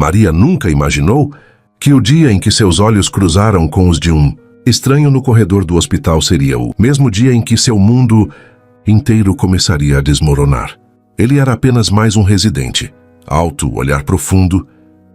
Maria nunca imaginou que o dia em que seus olhos cruzaram com os de um estranho no corredor do hospital seria o mesmo dia em que seu mundo inteiro começaria a desmoronar. Ele era apenas mais um residente, alto, olhar profundo,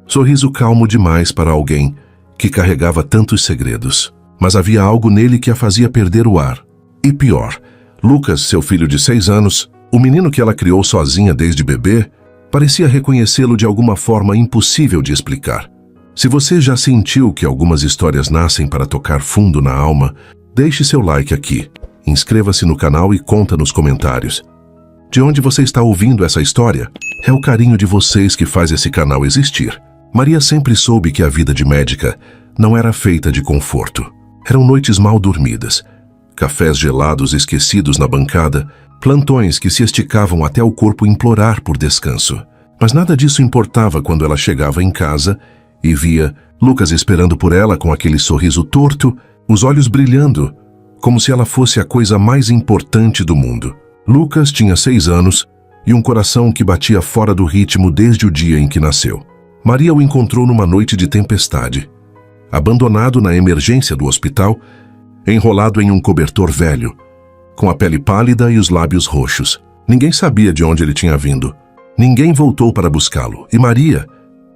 sorriso calmo demais para alguém que carregava tantos segredos. Mas havia algo nele que a fazia perder o ar. E pior, Lucas, seu filho de 6 anos, o menino que ela criou sozinha desde bebê, parecia reconhecê-lo de alguma forma impossível de explicar. Se você já sentiu que algumas histórias nascem para tocar fundo na alma, deixe seu like aqui, inscreva-se no canal e conta nos comentários. De onde você está ouvindo essa história? É o carinho de vocês que faz esse canal existir. Maria sempre soube que a vida de médica não era feita de conforto. Eram noites mal dormidas, cafés gelados esquecidos na bancada, plantões que se esticavam até o corpo implorar por descanso. Mas nada disso importava quando ela chegava em casa e via Lucas esperando por ela com aquele sorriso torto, os olhos brilhando, como se ela fosse a coisa mais importante do mundo. Lucas tinha 6 anos e um coração que batia fora do ritmo desde o dia em que nasceu. Maria o encontrou numa noite de tempestade, abandonado na emergência do hospital, enrolado em um cobertor velho, com a pele pálida e os lábios roxos. Ninguém sabia de onde ele tinha vindo. Ninguém voltou para buscá-lo. E Maria,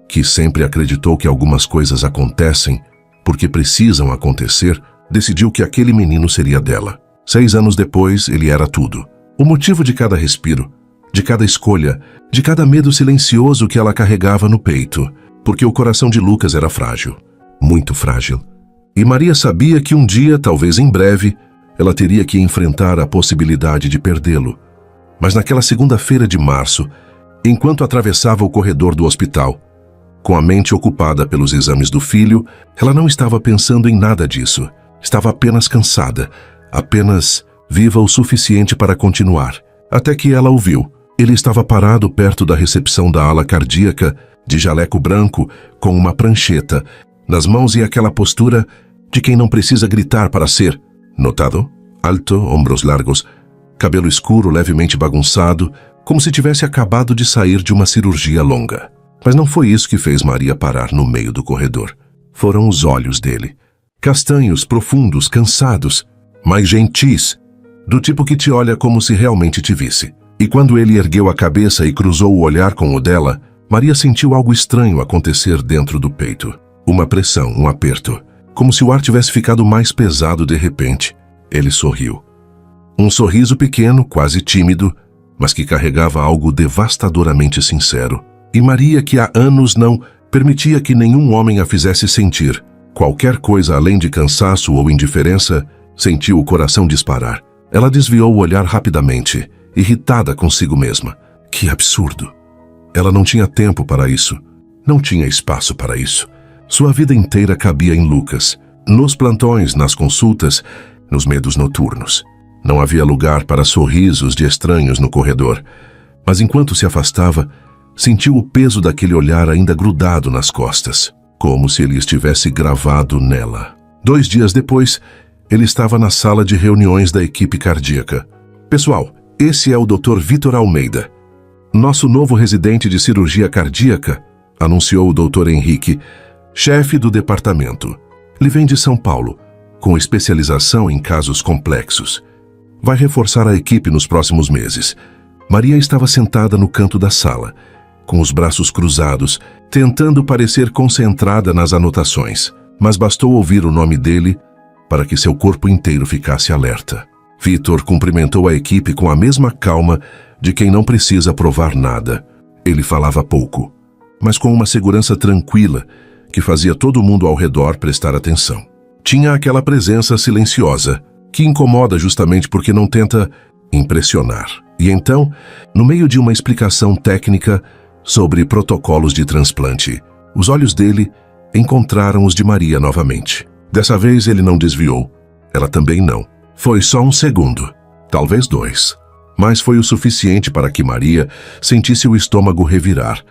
que sempre acreditou que algumas coisas acontecem porque precisam acontecer, decidiu que aquele menino seria dela. 6 anos depois, ele era tudo. O motivo de cada respiro, de cada escolha, de cada medo silencioso que ela carregava no peito, porque o coração de Lucas era frágil, muito frágil. E Maria sabia que um dia, talvez em breve, ela teria que enfrentar a possibilidade de perdê-lo. Mas naquela segunda-feira de março, enquanto atravessava o corredor do hospital, com a mente ocupada pelos exames do filho, ela não estava pensando em nada disso. Estava apenas cansada, apenas viva o suficiente para continuar. Até que ela o viu. Ele estava parado perto da recepção da ala cardíaca, de jaleco branco, com uma prancheta, nas mãos e aquela postura de quem não precisa gritar para ser notado. Alto, ombros largos, cabelo escuro levemente bagunçado, como se tivesse acabado de sair de uma cirurgia longa. Mas não foi isso que fez Maria parar no meio do corredor. Foram os olhos dele. Castanhos, profundos, cansados, mas gentis, do tipo que te olha como se realmente te visse. E quando ele ergueu a cabeça e cruzou o olhar com o dela, Maria sentiu algo estranho acontecer dentro do peito. Uma pressão, um aperto, como se o ar tivesse ficado mais pesado de repente. Ele sorriu. Um sorriso pequeno, quase tímido, mas que carregava algo devastadoramente sincero. E Maria, que há anos não permitia que nenhum homem a fizesse sentir qualquer coisa além de cansaço ou indiferença, sentiu o coração disparar. Ela desviou o olhar rapidamente, irritada consigo mesma. Que absurdo! Ela não tinha tempo para isso. Não tinha espaço para isso. Sua vida inteira cabia em Lucas, nos plantões, nas consultas, nos medos noturnos. Não havia lugar para sorrisos de estranhos no corredor. Mas enquanto se afastava, sentiu o peso daquele olhar ainda grudado nas costas, como se ele estivesse gravado nela. 2 dias depois, ele estava na sala de reuniões da equipe cardíaca. Pessoal, esse é o Dr. Vitor Almeida, nosso novo residente de cirurgia cardíaca, anunciou o Dr. Henrique, chefe do departamento. Ele vem de São Paulo, com especialização em casos complexos. Vai reforçar a equipe nos próximos meses. Maria estava sentada no canto da sala, com os braços cruzados, tentando parecer concentrada nas anotações. Mas bastou ouvir o nome dele para que seu corpo inteiro ficasse alerta. Vitor cumprimentou a equipe com a mesma calma de quem não precisa provar nada. Ele falava pouco, mas com uma segurança tranquila que fazia todo mundo ao redor prestar atenção. Tinha aquela presença silenciosa que incomoda justamente porque não tenta impressionar. E então, no meio de uma explicação técnica sobre protocolos de transplante, os olhos dele encontraram os de Maria novamente. Dessa vez ele não desviou. Ela também não. Foi só um segundo, talvez 2. Mas foi o suficiente para que Maria sentisse o estômago revirar,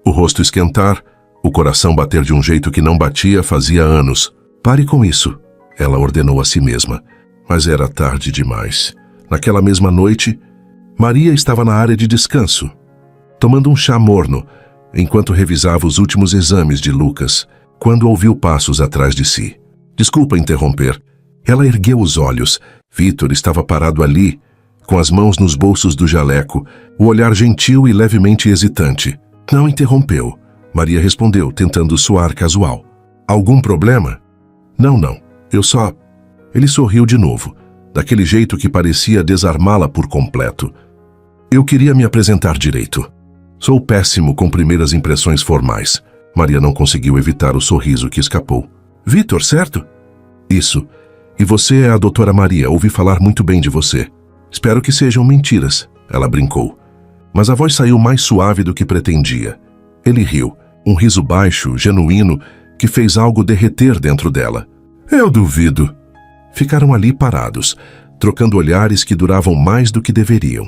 o rosto esquentar, o coração bater de um jeito que não batia fazia anos. Pare com isso, ela ordenou a si mesma. Mas era tarde demais. Naquela mesma noite, Maria estava na área de descanso, tomando um chá morno, enquanto revisava os últimos exames de Lucas, quando ouviu passos atrás de si. Desculpa interromper. Ela ergueu os olhos. Vitor estava parado ali, com as mãos nos bolsos do jaleco, o olhar gentil e levemente hesitante. Não interrompeu. Maria respondeu, tentando soar casual. Algum problema? Não. Eu só... Ele sorriu de novo, daquele jeito que parecia desarmá-la por completo. Eu queria me apresentar direito. Sou péssimo com primeiras impressões formais. Maria não conseguiu evitar o sorriso que escapou. Vitor, certo? Isso. E você é a doutora Maria, ouvi falar muito bem de você. Espero que sejam mentiras, ela brincou. Mas a voz saiu mais suave do que pretendia. Ele riu, um riso baixo, genuíno, que fez algo derreter dentro dela. Eu duvido. Ficaram ali parados, trocando olhares que duravam mais do que deveriam.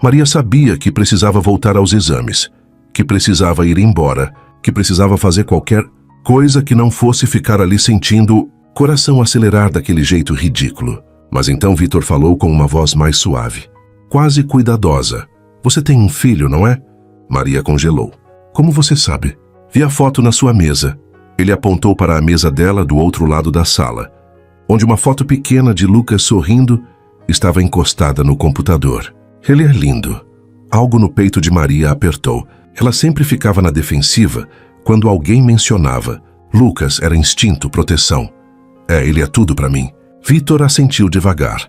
Maria sabia que precisava voltar aos exames, que precisava ir embora, que precisava fazer qualquer coisa que não fosse ficar ali sentindo coração acelerar daquele jeito ridículo. Mas então Vitor falou com uma voz mais suave, quase cuidadosa. Você tem um filho, não é? Maria congelou. Como você sabe? Vi a foto na sua mesa. Ele apontou para a mesa dela do outro lado da sala, onde uma foto pequena de Lucas sorrindo estava encostada no computador. Ele é lindo. Algo no peito de Maria apertou. Ela sempre ficava na defensiva quando alguém mencionava. Lucas era instinto, proteção. Ele é tudo para mim. Vitor assentiu devagar,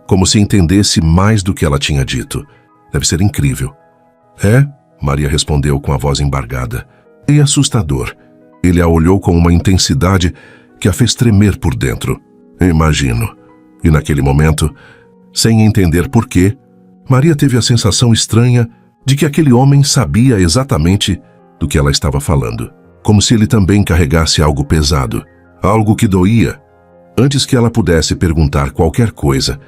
como se entendesse mais do que ela tinha dito. Deve ser incrível. Maria respondeu com a voz embargada. E assustador. Ele a olhou com uma intensidade que a fez tremer por dentro. Imagino. E naquele momento, sem entender por quê, Maria teve a sensação estranha de que aquele homem sabia exatamente do que ela estava falando. Como se ele também carregasse algo pesado, algo que doía. Antes que ela pudesse perguntar qualquer coisa,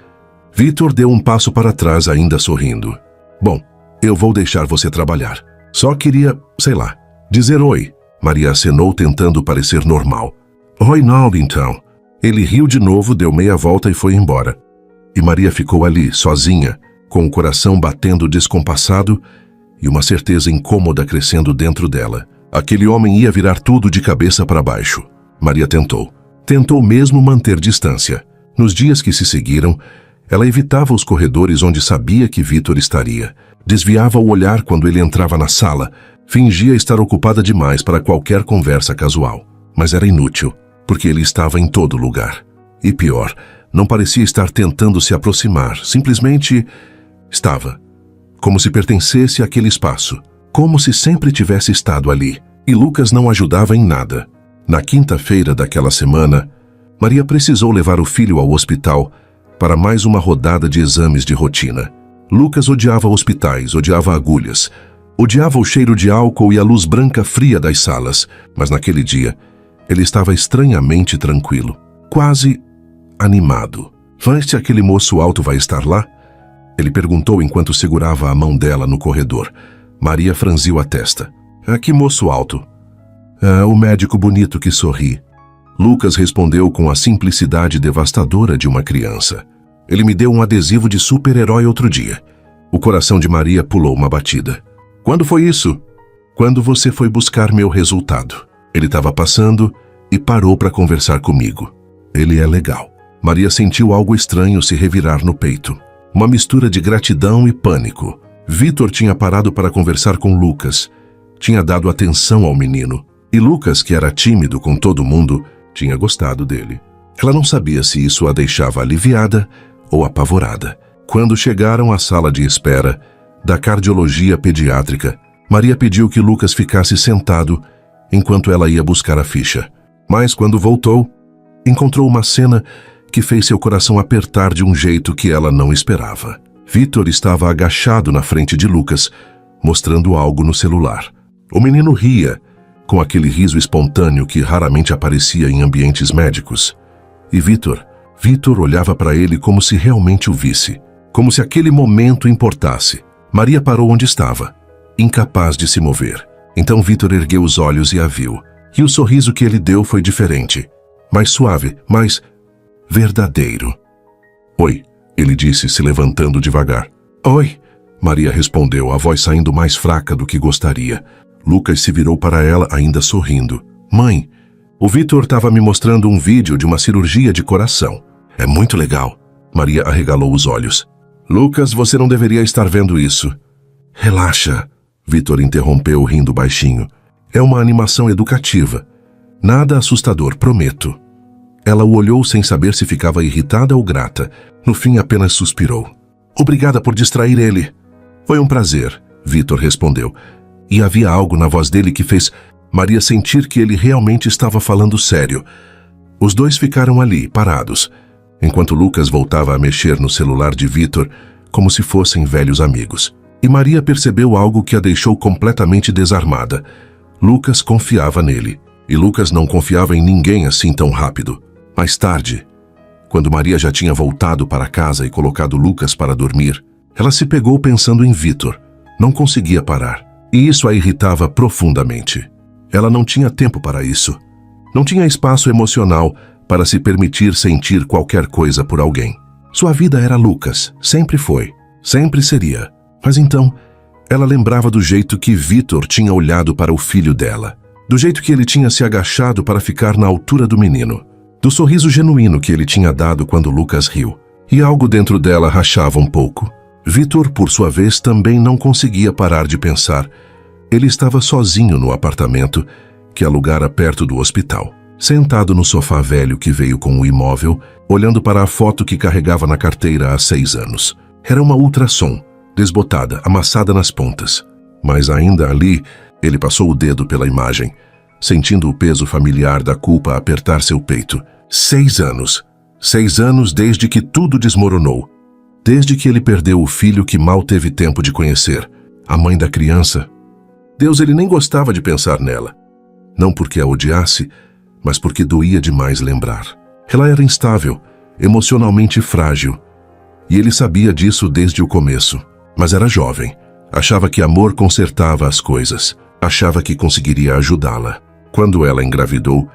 Vitor deu um passo para trás, ainda sorrindo. Bom, eu vou deixar você trabalhar. Só queria, dizer oi. Maria acenou, tentando parecer normal. Oi, não, então. Ele riu de novo, deu meia volta e foi embora. E Maria ficou ali, sozinha, com o coração batendo descompassado e uma certeza incômoda crescendo dentro dela. Aquele homem ia virar tudo de cabeça para baixo. Maria tentou. Tentou mesmo manter distância. Nos dias que se seguiram, ela evitava os corredores onde sabia que Vitor estaria. Desviava o olhar quando ele entrava na sala. Fingia estar ocupada demais para qualquer conversa casual. Mas era inútil, porque ele estava em todo lugar. E pior, não parecia estar tentando se aproximar. Simplesmente estava. Como se pertencesse àquele espaço. Como se sempre tivesse estado ali. E Lucas não ajudava em nada. Na quinta-feira daquela semana, Maria precisou levar o filho ao hospital para mais uma rodada de exames de rotina. Lucas odiava hospitais, odiava agulhas, odiava o cheiro de álcool e a luz branca fria das salas, mas naquele dia, ele estava estranhamente tranquilo, quase animado. Vance, aquele moço alto vai estar lá? Ele perguntou enquanto segurava a mão dela no corredor. Maria franziu a testa. Que moço alto? O médico bonito que sorri. Lucas respondeu com a simplicidade devastadora de uma criança. Ele me deu um adesivo de super-herói outro dia. O coração de Maria pulou uma batida. Quando foi isso? Quando você foi buscar meu resultado. Ele estava passando e parou para conversar comigo. Ele é legal. Maria sentiu algo estranho se revirar no peito. Uma mistura de gratidão e pânico. Vitor tinha parado para conversar com Lucas. Tinha dado atenção ao menino. E Lucas, que era tímido com todo mundo, tinha gostado dele. Ela não sabia se isso a deixava aliviada ou apavorada. Quando chegaram à sala de espera da cardiologia pediátrica, Maria pediu que Lucas ficasse sentado enquanto ela ia buscar a ficha. Mas quando voltou, encontrou uma cena que fez seu coração apertar de um jeito que ela não esperava. Vitor estava agachado na frente de Lucas, mostrando algo no celular. O menino ria, com aquele riso espontâneo que raramente aparecia em ambientes médicos. E Vitor olhava para ele como se realmente o visse, como se aquele momento importasse. Maria parou onde estava, incapaz de se mover. Então Vitor ergueu os olhos e a viu. E o sorriso que ele deu foi diferente, mais suave, mais verdadeiro. Oi, ele disse, se levantando devagar. Oi, Maria respondeu, a voz saindo mais fraca do que gostaria. Lucas se virou para ela, ainda sorrindo. Mãe, o Vitor estava me mostrando um vídeo de uma cirurgia de coração. É muito legal. Maria arregalou os olhos. Lucas, você não deveria estar vendo isso. Relaxa, Vitor interrompeu rindo baixinho. É uma animação educativa. Nada assustador, prometo. Ela o olhou sem saber se ficava irritada ou grata. No fim, apenas suspirou. Obrigada por distrair ele. Foi um prazer, Vitor respondeu. E havia algo na voz dele que fez Maria sentir que ele realmente estava falando sério. Os dois ficaram ali, parados, enquanto Lucas voltava a mexer no celular de Vitor como se fossem velhos amigos. E Maria percebeu algo que a deixou completamente desarmada. Lucas confiava nele. E Lucas não confiava em ninguém assim tão rápido. Mais tarde, quando Maria já tinha voltado para casa e colocado Lucas para dormir, ela se pegou pensando em Vitor. Não conseguia parar. E isso a irritava profundamente. Ela não tinha tempo para isso. Não tinha espaço emocional para se permitir sentir qualquer coisa por alguém. Sua vida era Lucas. Sempre foi. Sempre seria. Mas então, ela lembrava do jeito que Vitor tinha olhado para o filho dela. Do jeito que ele tinha se agachado para ficar na altura do menino. Do sorriso genuíno que ele tinha dado quando Lucas riu. E algo dentro dela rachava um pouco. Vitor, por sua vez, também não conseguia parar de pensar. Ele estava sozinho no apartamento que alugara perto do hospital. Sentado no sofá velho que veio com o imóvel, olhando para a foto que carregava na carteira há 6 anos. Era uma ultrassom, desbotada, amassada nas pontas. Mas ainda ali, ele passou o dedo pela imagem, sentindo o peso familiar da culpa apertar seu peito. 6 anos. 6 anos desde que tudo desmoronou. Desde que ele perdeu o filho que mal teve tempo de conhecer. A mãe da criança. Deus, ele nem gostava de pensar nela. Não porque a odiasse, mas porque doía demais lembrar. Ela era instável, emocionalmente frágil. E ele sabia disso desde o começo. Mas era jovem. Achava que amor consertava as coisas. Achava que conseguiria ajudá-la. Quando ela engravidou,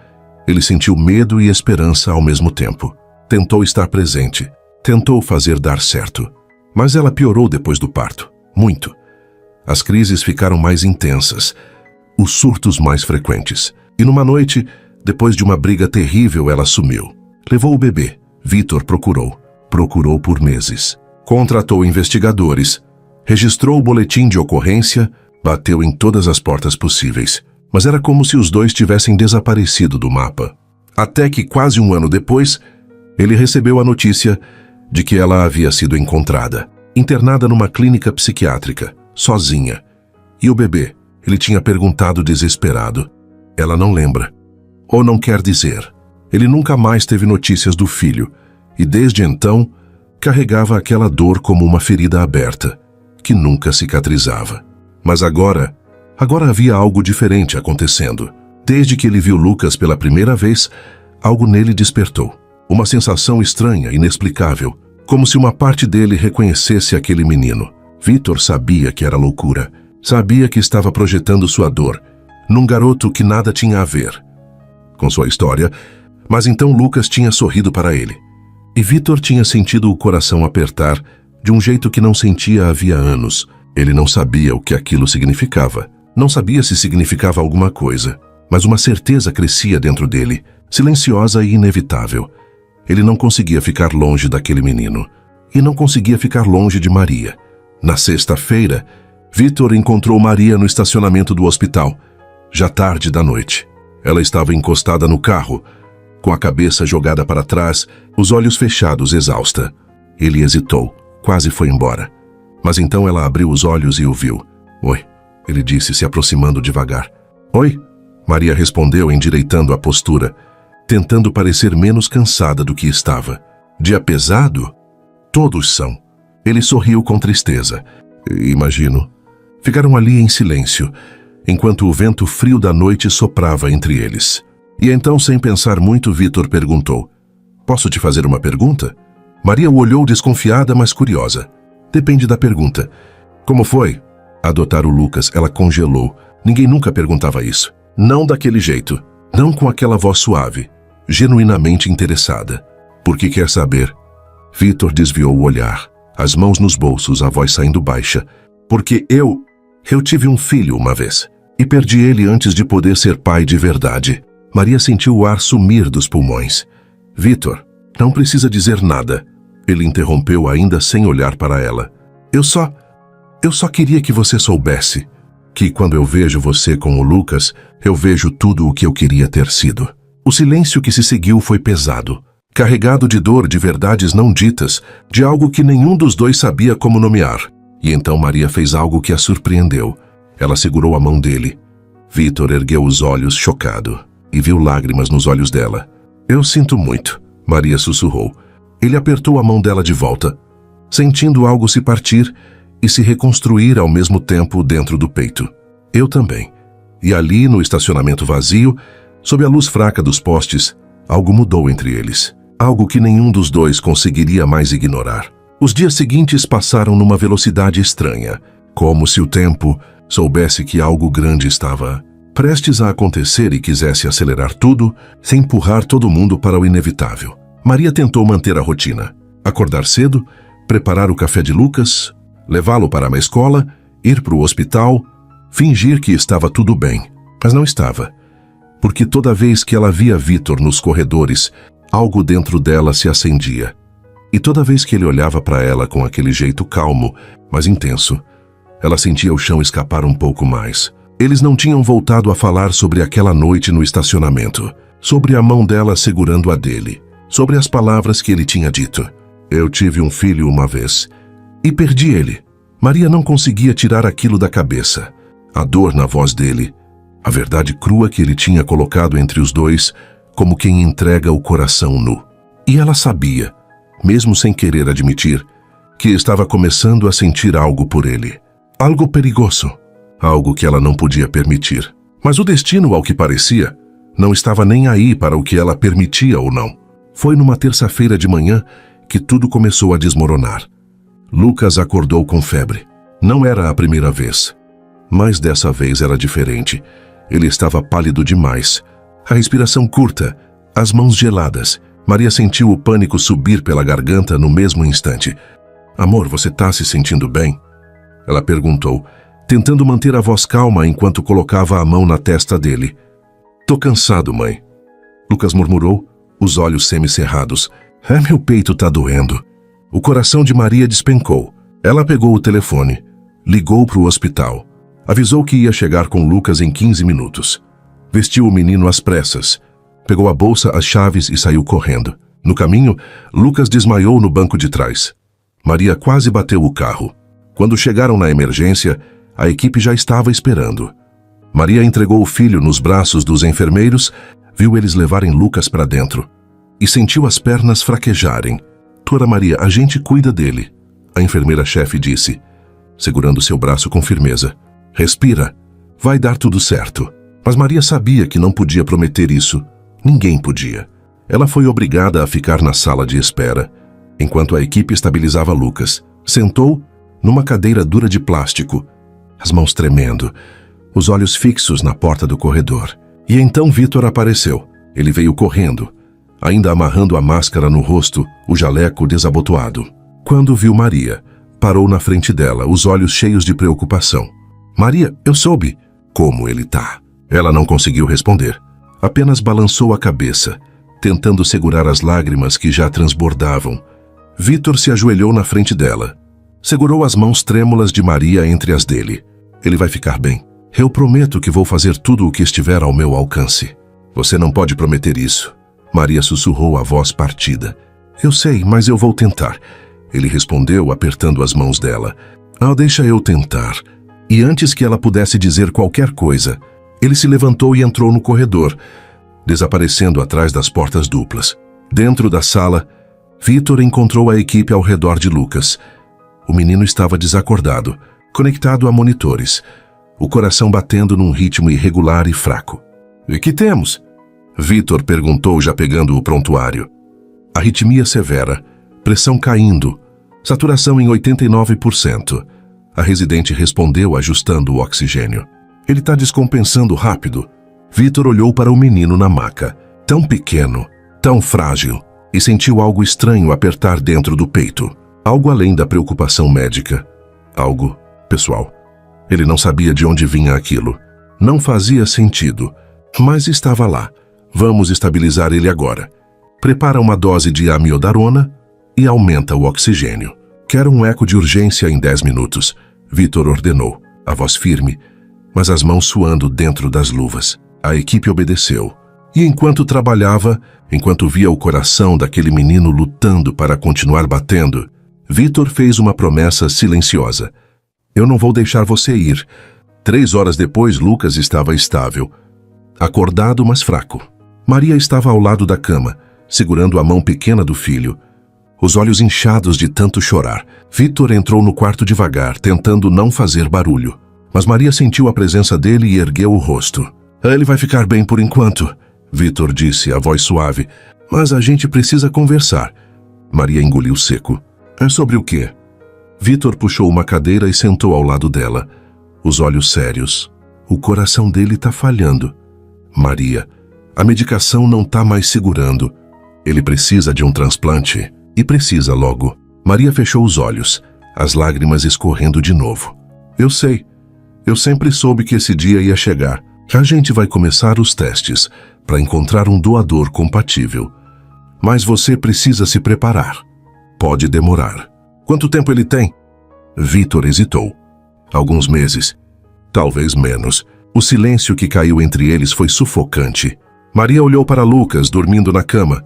ele sentiu medo e esperança ao mesmo tempo. Tentou estar presente. Tentou fazer dar certo. Mas ela piorou depois do parto. Muito. As crises ficaram mais intensas. Os surtos mais frequentes. E numa noite, depois de uma briga terrível, ela sumiu. Levou o bebê. Vitor procurou. Procurou por meses. Contratou investigadores. Registrou o boletim de ocorrência. Bateu em todas as portas possíveis. Mas era como se os dois tivessem desaparecido do mapa. Até que, quase um ano depois, ele recebeu a notícia de que ela havia sido encontrada. Internada numa clínica psiquiátrica. Sozinha. E o bebê? Ele tinha perguntado desesperado. Ela não lembra. Ou não quer dizer. Ele nunca mais teve notícias do filho. E desde então, carregava aquela dor como uma ferida aberta, que nunca cicatrizava. Mas agora havia algo diferente acontecendo. Desde que ele viu Lucas pela primeira vez, algo nele despertou. Uma sensação estranha, inexplicável. Como se uma parte dele reconhecesse aquele menino. Vitor sabia que era loucura. Sabia que estava projetando sua dor num garoto que nada tinha a ver com sua história, mas então Lucas tinha sorrido para ele. E Vitor tinha sentido o coração apertar de um jeito que não sentia havia anos. Ele não sabia o que aquilo significava. Não sabia se significava alguma coisa, mas uma certeza crescia dentro dele, silenciosa e inevitável. Ele não conseguia ficar longe daquele menino. E não conseguia ficar longe de Maria. Na sexta-feira, Vitor encontrou Maria no estacionamento do hospital, já tarde da noite. Ela estava encostada no carro, com a cabeça jogada para trás, os olhos fechados, exausta. Ele hesitou, quase foi embora. Mas então ela abriu os olhos e o viu. Oi, ele disse, se aproximando devagar. Oi, Maria respondeu, endireitando a postura, tentando parecer menos cansada do que estava. Dia pesado? Todos são. Ele sorriu com tristeza. Imagino. Ficaram ali em silêncio, enquanto o vento frio da noite soprava entre eles. E então, sem pensar muito, Vitor perguntou. Posso te fazer uma pergunta? Maria o olhou desconfiada, mas curiosa. Depende da pergunta. Como foi? Adotar o Lucas, ela congelou. Ninguém nunca perguntava isso. Não daquele jeito. Não com aquela voz suave. Genuinamente interessada. Por que quer saber? Vitor desviou o olhar. As mãos nos bolsos, a voz saindo baixa. Porque eu tive um filho uma vez. E perdi ele antes de poder ser pai de verdade. Maria sentiu o ar sumir dos pulmões. Vitor, não precisa dizer nada. Ele interrompeu ainda sem olhar para ela. Eu só queria que você soubesse que quando eu vejo você com o Lucas, eu vejo tudo o que eu queria ter sido. O silêncio que se seguiu foi pesado, carregado de dor, de verdades não ditas, de algo que nenhum dos dois sabia como nomear. E então Maria fez algo que a surpreendeu. Ela segurou a mão dele. Vitor ergueu os olhos chocado e viu lágrimas nos olhos dela. Eu sinto muito, Maria sussurrou. Ele apertou a mão dela de volta, sentindo algo se partir e se reconstruir ao mesmo tempo dentro do peito. Eu também. E ali, no estacionamento vazio, sob a luz fraca dos postes, algo mudou entre eles. Algo que nenhum dos dois conseguiria mais ignorar. Os dias seguintes passaram numa velocidade estranha, como se o tempo soubesse que algo grande estava prestes a acontecer e quisesse acelerar tudo, sem empurrar todo mundo para o inevitável. Maria tentou manter a rotina. Acordar cedo, preparar o café de Lucas, levá-lo para uma escola, ir para o hospital, fingir que estava tudo bem. Mas não estava. Porque toda vez que ela via Vitor nos corredores, algo dentro dela se acendia. E toda vez que ele olhava para ela com aquele jeito calmo, mas intenso, ela sentia o chão escapar um pouco mais. Eles não tinham voltado a falar sobre aquela noite no estacionamento, sobre a mão dela segurando a dele, sobre as palavras que ele tinha dito. Eu tive um filho uma vez e perdi ele. Maria não conseguia tirar aquilo da cabeça. A dor na voz dele, a verdade crua que ele tinha colocado entre os dois, como quem entrega o coração nu. E ela sabia, mesmo sem querer admitir, que estava começando a sentir algo por ele. Algo perigoso, algo que ela não podia permitir. Mas o destino, ao que parecia, não estava nem aí para o que ela permitia ou não. Foi numa terça-feira de manhã que tudo começou a desmoronar. Lucas acordou com febre. Não era a primeira vez. Mas dessa vez era diferente. Ele estava pálido demais. A respiração curta, as mãos geladas. Maria sentiu o pânico subir pela garganta no mesmo instante. Amor, você está se sentindo bem? Ela perguntou, tentando manter a voz calma enquanto colocava a mão na testa dele. Tô cansado, mãe. Lucas murmurou, os olhos semicerrados. Meu peito tá doendo. O coração de Maria despencou. Ela pegou o telefone, ligou para o hospital. Avisou que ia chegar com Lucas em 15 minutos. Vestiu o menino às pressas. Pegou a bolsa, as chaves e saiu correndo. No caminho, Lucas desmaiou no banco de trás. Maria quase bateu o carro. Quando chegaram na emergência, a equipe já estava esperando. Maria entregou o filho nos braços dos enfermeiros, viu eles levarem Lucas para dentro e sentiu as pernas fraquejarem. Tora Maria, a gente cuida dele, a enfermeira-chefe disse, segurando seu braço com firmeza. Respira, vai dar tudo certo. Mas Maria sabia que não podia prometer isso. Ninguém podia. Ela foi obrigada a ficar na sala de espera, enquanto a equipe estabilizava Lucas. Sentou numa cadeira dura de plástico, as mãos tremendo, os olhos fixos na porta do corredor. E então Vitor apareceu. Ele veio correndo, ainda amarrando a máscara no rosto, o jaleco desabotoado. Quando viu Maria, parou na frente dela, os olhos cheios de preocupação. Maria, eu soube. Como ele tá? Ela não conseguiu responder. Apenas balançou a cabeça, tentando segurar as lágrimas que já transbordavam. Vitor se ajoelhou na frente dela. Segurou as mãos trêmulas de Maria entre as dele. Ele vai ficar bem. Eu prometo que vou fazer tudo o que estiver ao meu alcance. Você não pode prometer isso. Maria sussurrou a voz partida. Eu sei, mas eu vou tentar. Ele respondeu, apertando as mãos dela. Deixa eu tentar. E antes que ela pudesse dizer qualquer coisa, ele se levantou e entrou no corredor, desaparecendo atrás das portas duplas. Dentro da sala, Vitor encontrou a equipe ao redor de Lucas. O menino estava desacordado, conectado a monitores, o coração batendo num ritmo irregular e fraco. E que temos? Vitor perguntou, já pegando o prontuário. Arritmia severa, pressão caindo, saturação em 89%. A residente respondeu, ajustando o oxigênio. Ele está descompensando rápido. Vitor olhou para o menino na maca, tão pequeno, tão frágil, e sentiu algo estranho apertar dentro do peito. Algo além da preocupação médica. Algo pessoal. Ele não sabia de onde vinha aquilo. Não fazia sentido, mas estava lá. Vamos estabilizar ele agora. Prepara uma dose de amiodarona e aumenta o oxigênio. Quero um eco de urgência em 10 minutos, Vitor ordenou, a voz firme, mas as mãos suando dentro das luvas. A equipe obedeceu. E enquanto trabalhava, enquanto via o coração daquele menino lutando para continuar batendo, Vitor fez uma promessa silenciosa. Eu não vou deixar você ir. 3 horas depois, Lucas estava estável. Acordado, mas fraco. Maria estava ao lado da cama, segurando a mão pequena do filho, os olhos inchados de tanto chorar. Vitor entrou no quarto devagar, tentando não fazer barulho. Mas Maria sentiu a presença dele e ergueu o rosto. Ele vai ficar bem por enquanto, Vitor disse, a voz suave. Mas a gente precisa conversar. Maria engoliu seco. É sobre o quê? Vitor puxou uma cadeira e sentou ao lado dela, os olhos sérios. O coração dele está falhando. Maria, a medicação não está mais segurando. Ele precisa de um transplante. E precisa logo. Maria fechou os olhos, as lágrimas escorrendo de novo. Eu sei. Eu sempre soube que esse dia ia chegar. A gente vai começar os testes para encontrar um doador compatível. Mas você precisa se preparar. Pode demorar. Quanto tempo ele tem? Vitor hesitou. Alguns meses. Talvez menos. O silêncio que caiu entre eles foi sufocante. Maria olhou para Lucas, dormindo na cama,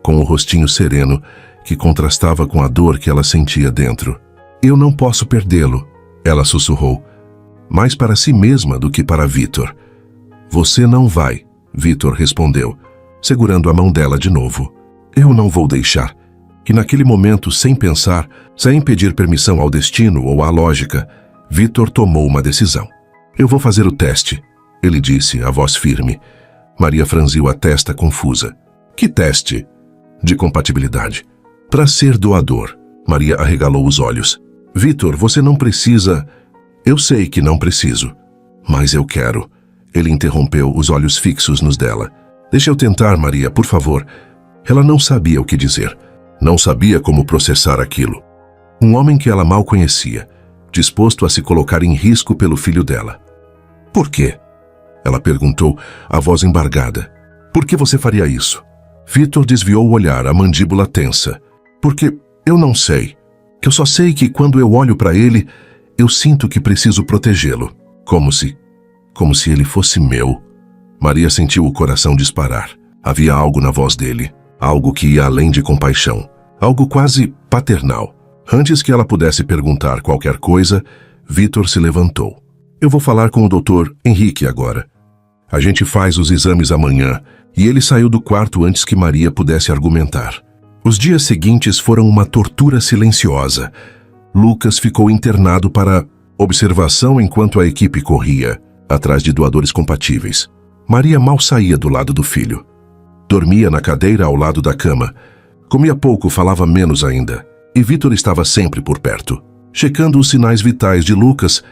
com o rostinho sereno, que contrastava com a dor que ela sentia dentro. Eu não posso perdê-lo, ela sussurrou, mais para si mesma do que para Vitor. Você não vai, Vitor respondeu, segurando a mão dela de novo. Eu não vou deixar. E naquele momento, sem pensar, sem pedir permissão ao destino ou à lógica, Vitor tomou uma decisão. Eu vou fazer o teste, ele disse, a voz firme. Maria franziu a testa confusa. Que teste? De compatibilidade. Para ser doador. Maria arregalou os olhos. Vitor, você não precisa... Eu sei que não preciso. Mas eu quero. Ele interrompeu, os olhos fixos nos dela. Deixa eu tentar, Maria, por favor. Ela não sabia o que dizer. Não sabia como processar aquilo. Um homem que ela mal conhecia, disposto a se colocar em risco pelo filho dela. Por quê? Ela perguntou, a voz embargada. Por que você faria isso? Vitor desviou o olhar, a mandíbula tensa. Porque eu não sei. Eu só sei que quando eu olho para ele, eu sinto que preciso protegê-lo. Como se ele fosse meu. Maria sentiu o coração disparar. Havia algo na voz dele. Algo que ia além de compaixão. Algo quase paternal. Antes que ela pudesse perguntar qualquer coisa, Vitor se levantou. Eu vou falar com o Dr. Henrique agora. A gente faz os exames amanhã. E ele saiu do quarto antes que Maria pudesse argumentar. Os dias seguintes foram uma tortura silenciosa. Lucas ficou internado para observação enquanto a equipe corria, atrás de doadores compatíveis. Maria mal saía do lado do filho. Dormia na cadeira ao lado da cama. Comia pouco, falava menos ainda. E Vitor estava sempre por perto, checando os sinais vitais de Lucas,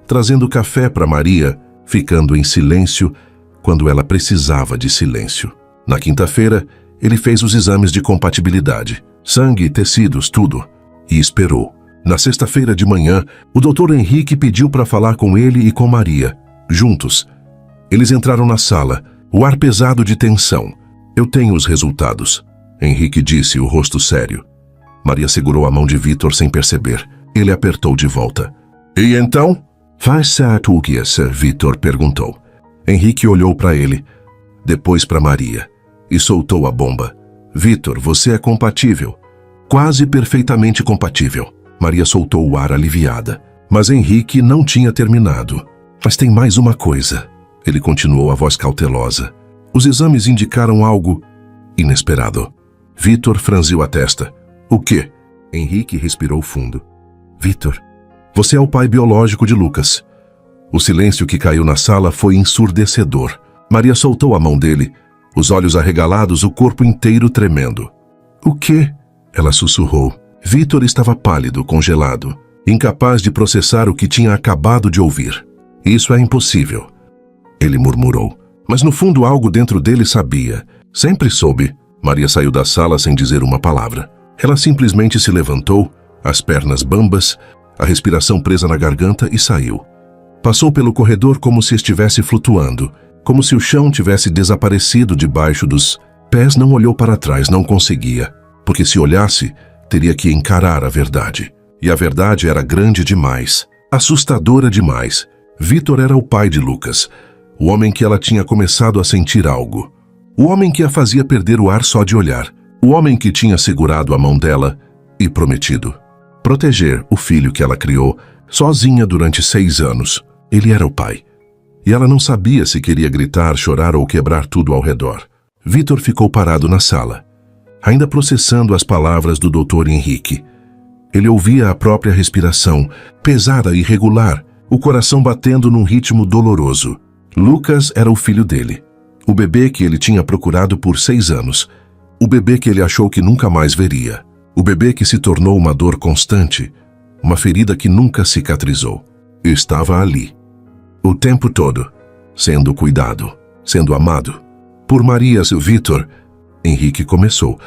trazendo café para Maria, ficando em silêncio quando ela precisava de silêncio. Na quinta-feira, ele fez os exames de compatibilidade, sangue, tecidos, tudo, e esperou. Na sexta-feira de manhã, o Dr. Henrique pediu para falar com ele e com Maria, juntos. Eles entraram na sala, o ar pesado de tensão. Eu tenho os resultados, Henrique disse, o rosto sério. Maria segurou a mão de Vitor sem perceber. Ele apertou de volta. E então? Faz certo o que é, Vitor perguntou. Henrique olhou para ele, depois para Maria, e soltou a bomba. Vitor, você é compatível. Quase perfeitamente compatível. Maria soltou o ar aliviada. Mas Henrique não tinha terminado. Mas tem mais uma coisa. Ele continuou, a voz cautelosa. Os exames indicaram algo inesperado. Vitor franziu a testa. O quê? Henrique respirou fundo. Vitor, você é o pai biológico de Lucas. O silêncio que caiu na sala foi ensurdecedor. Maria soltou a mão dele, os olhos arregalados, o corpo inteiro tremendo. O quê? Ela sussurrou. Vitor estava pálido, congelado, incapaz de processar o que tinha acabado de ouvir. Isso é impossível, ele murmurou. Mas no fundo algo dentro dele sabia. Sempre soube. Maria saiu da sala sem dizer uma palavra. Ela simplesmente se levantou, as pernas bambas, a respiração presa na garganta, e saiu. Passou pelo corredor como se estivesse flutuando, como se o chão tivesse desaparecido debaixo dos pés. Não olhou para trás, não conseguia, porque se olhasse, teria que encarar a verdade. E a verdade era grande demais, assustadora demais. Vitor era o pai de Lucas, o homem que ela tinha começado a sentir algo. O homem que a fazia perder o ar só de olhar. O homem que tinha segurado a mão dela e prometido proteger o filho que ela criou sozinha durante 6 anos. Ele era o pai. E ela não sabia se queria gritar, chorar ou quebrar tudo ao redor. Vitor ficou parado na sala, ainda processando as palavras do Dr. Henrique. Ele ouvia a própria respiração, pesada e irregular, o coração batendo num ritmo doloroso. Lucas era o filho dele, o bebê que ele tinha procurado por 6 anos, o bebê que ele achou que nunca mais veria, o bebê que se tornou uma dor constante, uma ferida que nunca cicatrizou. Estava ali, o tempo todo, sendo cuidado, sendo amado. Por Maria e Vitor, Henrique começou,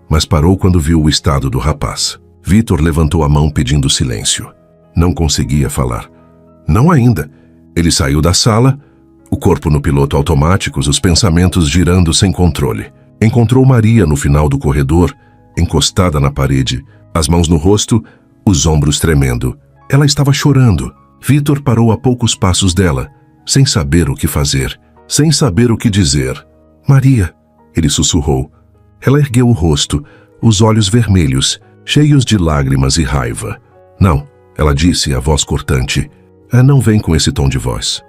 mas parou quando viu o estado do rapaz. Vitor levantou a mão pedindo silêncio. Não conseguia falar. Não ainda. Ele saiu da sala, o corpo no piloto automático, os pensamentos girando sem controle. Encontrou Maria no final do corredor, encostada na parede, as mãos no rosto, os ombros tremendo. Ela estava chorando. Vitor parou a poucos passos dela, sem saber o que fazer, sem saber o que dizer. Maria, ele sussurrou. Ela ergueu o rosto, os olhos vermelhos, cheios de lágrimas e raiva. Não, ela disse, a voz cortante. Não vem com esse tom de voz.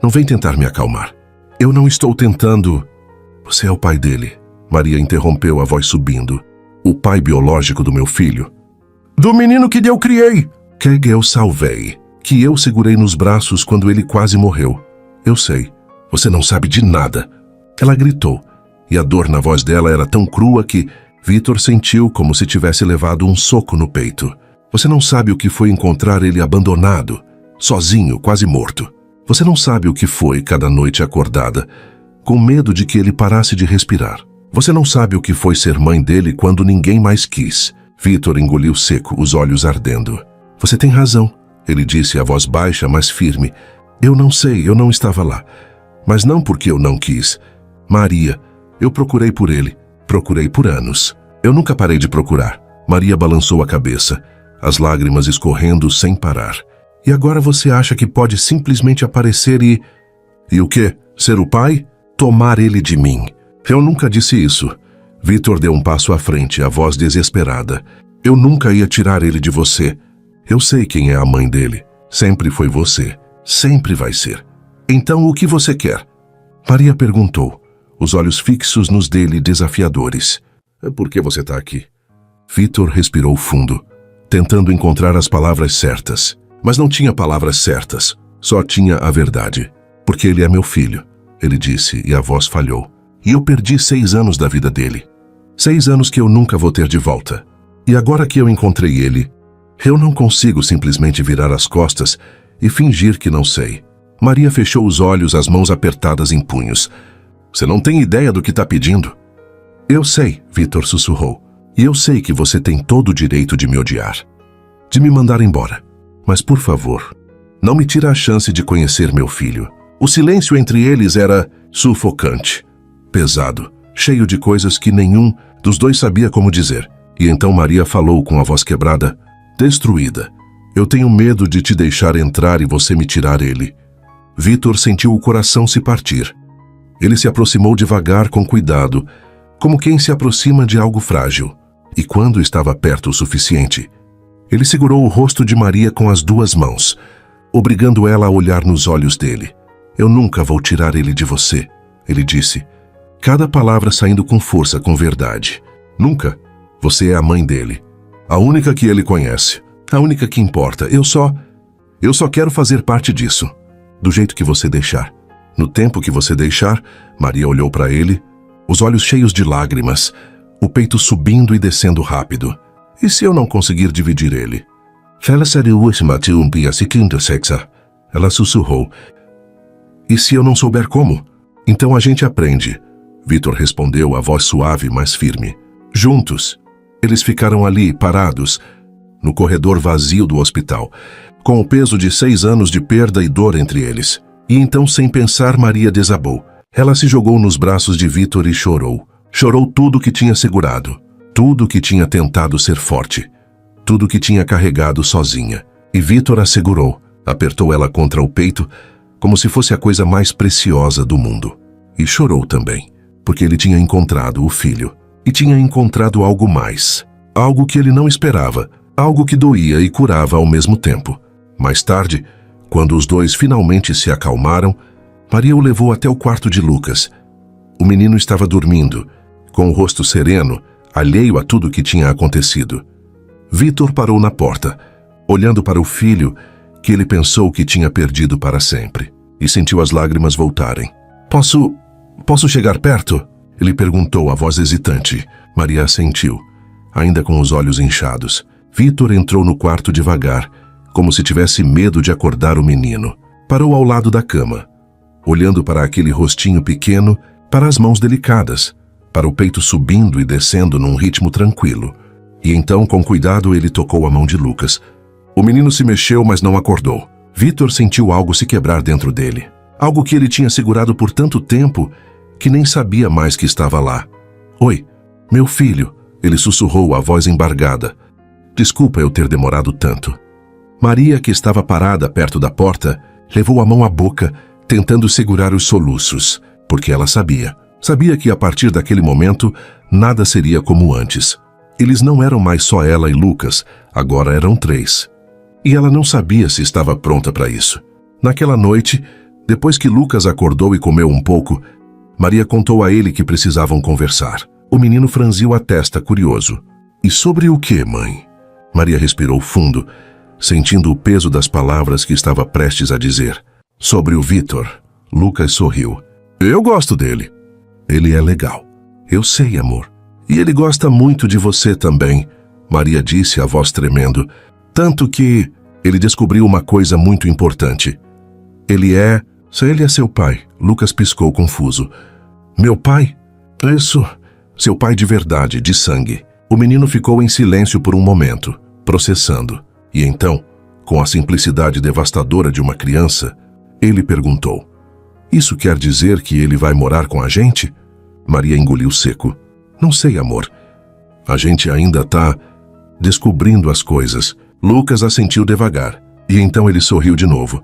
Não vem tentar me acalmar. Eu não estou tentando. Você é o pai dele. Maria interrompeu, a voz subindo. O pai biológico do meu filho. Do menino que eu criei. Que eu salvei. Que eu segurei nos braços quando ele quase morreu. Eu sei. Você não sabe de nada. Ela gritou, e a dor na voz dela era tão crua que Vitor sentiu como se tivesse levado um soco no peito. Você não sabe o que foi encontrar ele abandonado, sozinho, quase morto. Você não sabe o que foi cada noite acordada, com medo de que ele parasse de respirar. Você não sabe o que foi ser mãe dele quando ninguém mais quis. Vitor engoliu seco, os olhos ardendo. Você tem razão, ele disse, a voz baixa, mas firme. Eu não sei, eu não estava lá. Mas não porque eu não quis. Maria, eu procurei por ele. Procurei por anos. Eu nunca parei de procurar. Maria balançou a cabeça, as lágrimas escorrendo sem parar. E agora você acha que pode simplesmente aparecer e... E o quê? Ser o pai? Tomar ele de mim. Eu nunca disse isso. Vitor deu um passo à frente, a voz desesperada. Eu nunca ia tirar ele de você. Eu sei quem é a mãe dele. Sempre foi você. Sempre vai ser. Então o que você quer? Maria perguntou, os olhos fixos nos dele desafiadores. Por que você está aqui? Vitor respirou fundo, tentando encontrar as palavras certas. Mas não tinha palavras certas, só tinha a verdade. Porque ele é meu filho, ele disse, e a voz falhou. E eu perdi 6 anos da vida dele. 6 anos que eu nunca vou ter de volta. E agora que eu encontrei ele, eu não consigo simplesmente virar as costas e fingir que não sei. Maria fechou os olhos, as mãos apertadas em punhos. Você não tem ideia do que está pedindo. Eu sei, Vitor sussurrou. E eu sei que você tem todo o direito de me odiar. De me mandar embora. Mas, por favor, não me tire a chance de conhecer meu filho. O silêncio entre eles era sufocante, pesado, cheio de coisas que nenhum dos dois sabia como dizer. E então Maria falou com a voz quebrada, destruída. Eu tenho medo de te deixar entrar e você me tirar ele. Vitor sentiu o coração se partir. Ele se aproximou devagar, com cuidado, como quem se aproxima de algo frágil. E quando estava perto o suficiente, ele segurou o rosto de Maria com as 2 mãos, obrigando ela a olhar nos olhos dele. Eu nunca vou tirar ele de você, ele disse, cada palavra saindo com força, com verdade. Nunca. Você é a mãe dele. A única que ele conhece. A única que importa. Eu só quero fazer parte disso. Do jeito que você deixar. No tempo que você deixar, Maria olhou para ele, os olhos cheios de lágrimas, o peito subindo e descendo rápido. E se eu não conseguir dividir ele? Ela sussurrou. E se eu não souber como? Então a gente aprende. Vitor respondeu, a voz suave, mas firme. Juntos. Eles ficaram ali, parados, no corredor vazio do hospital, com o peso de 6 anos de perda e dor entre eles. E então, sem pensar, Maria desabou. Ela se jogou nos braços de Vítor e chorou. Chorou tudo que tinha segurado, tudo que tinha tentado ser forte, tudo que tinha carregado sozinha. E Vítor a segurou, apertou ela contra o peito, como se fosse a coisa mais preciosa do mundo. E chorou também, porque ele tinha encontrado o filho. E tinha encontrado algo mais, algo que ele não esperava, algo que doía e curava ao mesmo tempo. Mais tarde, quando os dois finalmente se acalmaram, Maria o levou até o quarto de Lucas. O menino estava dormindo, com o rosto sereno, alheio a tudo que tinha acontecido. Vítor parou na porta, olhando para o filho que ele pensou que tinha perdido para sempre, e sentiu as lágrimas voltarem. Posso chegar perto? Ele perguntou, a voz hesitante. Maria assentiu, ainda com os olhos inchados. Vítor entrou no quarto devagar, como se tivesse medo de acordar o menino. Parou ao lado da cama, olhando para aquele rostinho pequeno, para as mãos delicadas, para o peito subindo e descendo num ritmo tranquilo. E então, com cuidado, ele tocou a mão de Lucas. O menino se mexeu, mas não acordou. Vítor sentiu algo se quebrar dentro dele. Algo que ele tinha segurado por tanto tempo que nem sabia mais que estava lá. Oi, meu filho, ele sussurrou, a voz embargada. Desculpa eu ter demorado tanto. Maria, que estava parada perto da porta, levou a mão à boca, tentando segurar os soluços, porque ela sabia que a partir daquele momento nada seria como antes. Eles não eram mais só ela e Lucas, agora eram 3. E ela não sabia se estava pronta para isso. Naquela noite, depois que Lucas acordou e comeu um pouco, Maria contou a ele que precisavam conversar. O menino franziu a testa, curioso. E sobre o que, mãe? Maria respirou fundo, sentindo o peso das palavras que estava prestes a dizer. Sobre o Vítor. Lucas sorriu. Eu gosto dele. Ele é legal. Eu sei, amor. E ele gosta muito de você também, Maria disse, a voz tremendo. Tanto que ele descobriu uma coisa muito importante. Ele é seu pai. Lucas piscou confuso. Meu pai? Isso. Seu pai de verdade, de sangue. O menino ficou em silêncio por um momento, processando. E então, com a simplicidade devastadora de uma criança, ele perguntou. Isso quer dizer que ele vai morar com a gente? Maria engoliu seco. Não sei, amor. A gente ainda está descobrindo as coisas. Lucas assentiu devagar. E então ele sorriu de novo.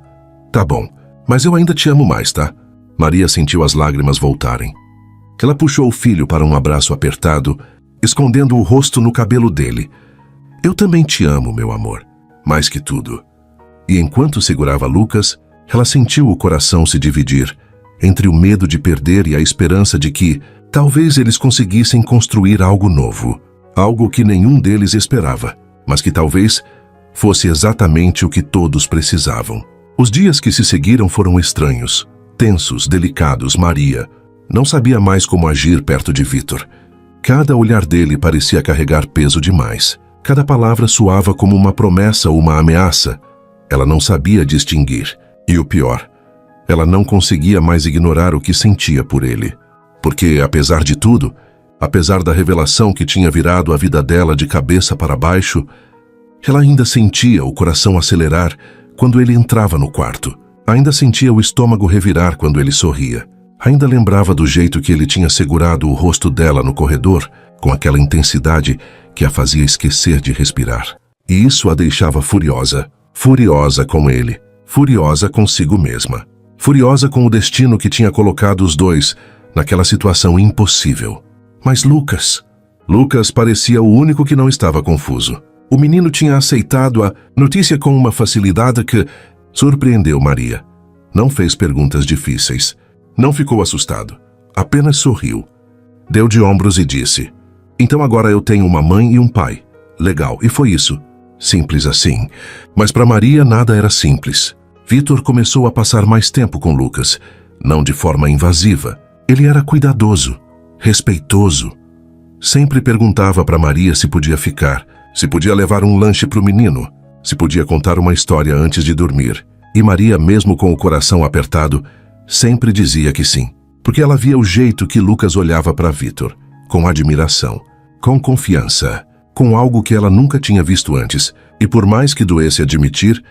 Tá bom, mas eu ainda te amo mais, tá? Maria sentiu as lágrimas voltarem. Ela puxou o filho para um abraço apertado, escondendo o rosto no cabelo dele. Eu também te amo, meu amor. Mais que tudo. E enquanto segurava Lucas, ela sentiu o coração se dividir entre o medo de perder e a esperança de que talvez eles conseguissem construir algo novo, algo que nenhum deles esperava, mas que talvez fosse exatamente o que todos precisavam. Os dias que se seguiram foram estranhos, tensos, delicados. Maria não sabia mais como agir perto de Vítor. Cada olhar dele parecia carregar peso demais. Cada palavra soava como uma promessa ou uma ameaça. Ela não sabia distinguir. E o pior, ela não conseguia mais ignorar o que sentia por ele. Porque, apesar de tudo, apesar da revelação que tinha virado a vida dela de cabeça para baixo, ela ainda sentia o coração acelerar quando ele entrava no quarto. Ainda sentia o estômago revirar quando ele sorria. Ainda lembrava do jeito que ele tinha segurado o rosto dela no corredor, com aquela intensidade que a fazia esquecer de respirar. E isso a deixava furiosa. Furiosa com ele. Furiosa consigo mesma. Furiosa com o destino que tinha colocado os dois naquela situação impossível. Mas Lucas parecia o único que não estava confuso. O menino tinha aceitado a notícia com uma facilidade que surpreendeu Maria. Não fez perguntas difíceis. Não ficou assustado. Apenas sorriu. Deu de ombros e disse: então agora eu tenho uma mãe e um pai. Legal, e foi isso. Simples assim. Mas para Maria nada era simples. Vítor começou a passar mais tempo com Lucas, não de forma invasiva. Ele era cuidadoso, respeitoso. Sempre perguntava para Maria se podia ficar, se podia levar um lanche para o menino, se podia contar uma história antes de dormir. E Maria, mesmo com o coração apertado, sempre dizia que sim, porque ela via o jeito que Lucas olhava para Vítor, com admiração, com confiança, com algo que ela nunca tinha visto antes, E por mais que doesse admitir,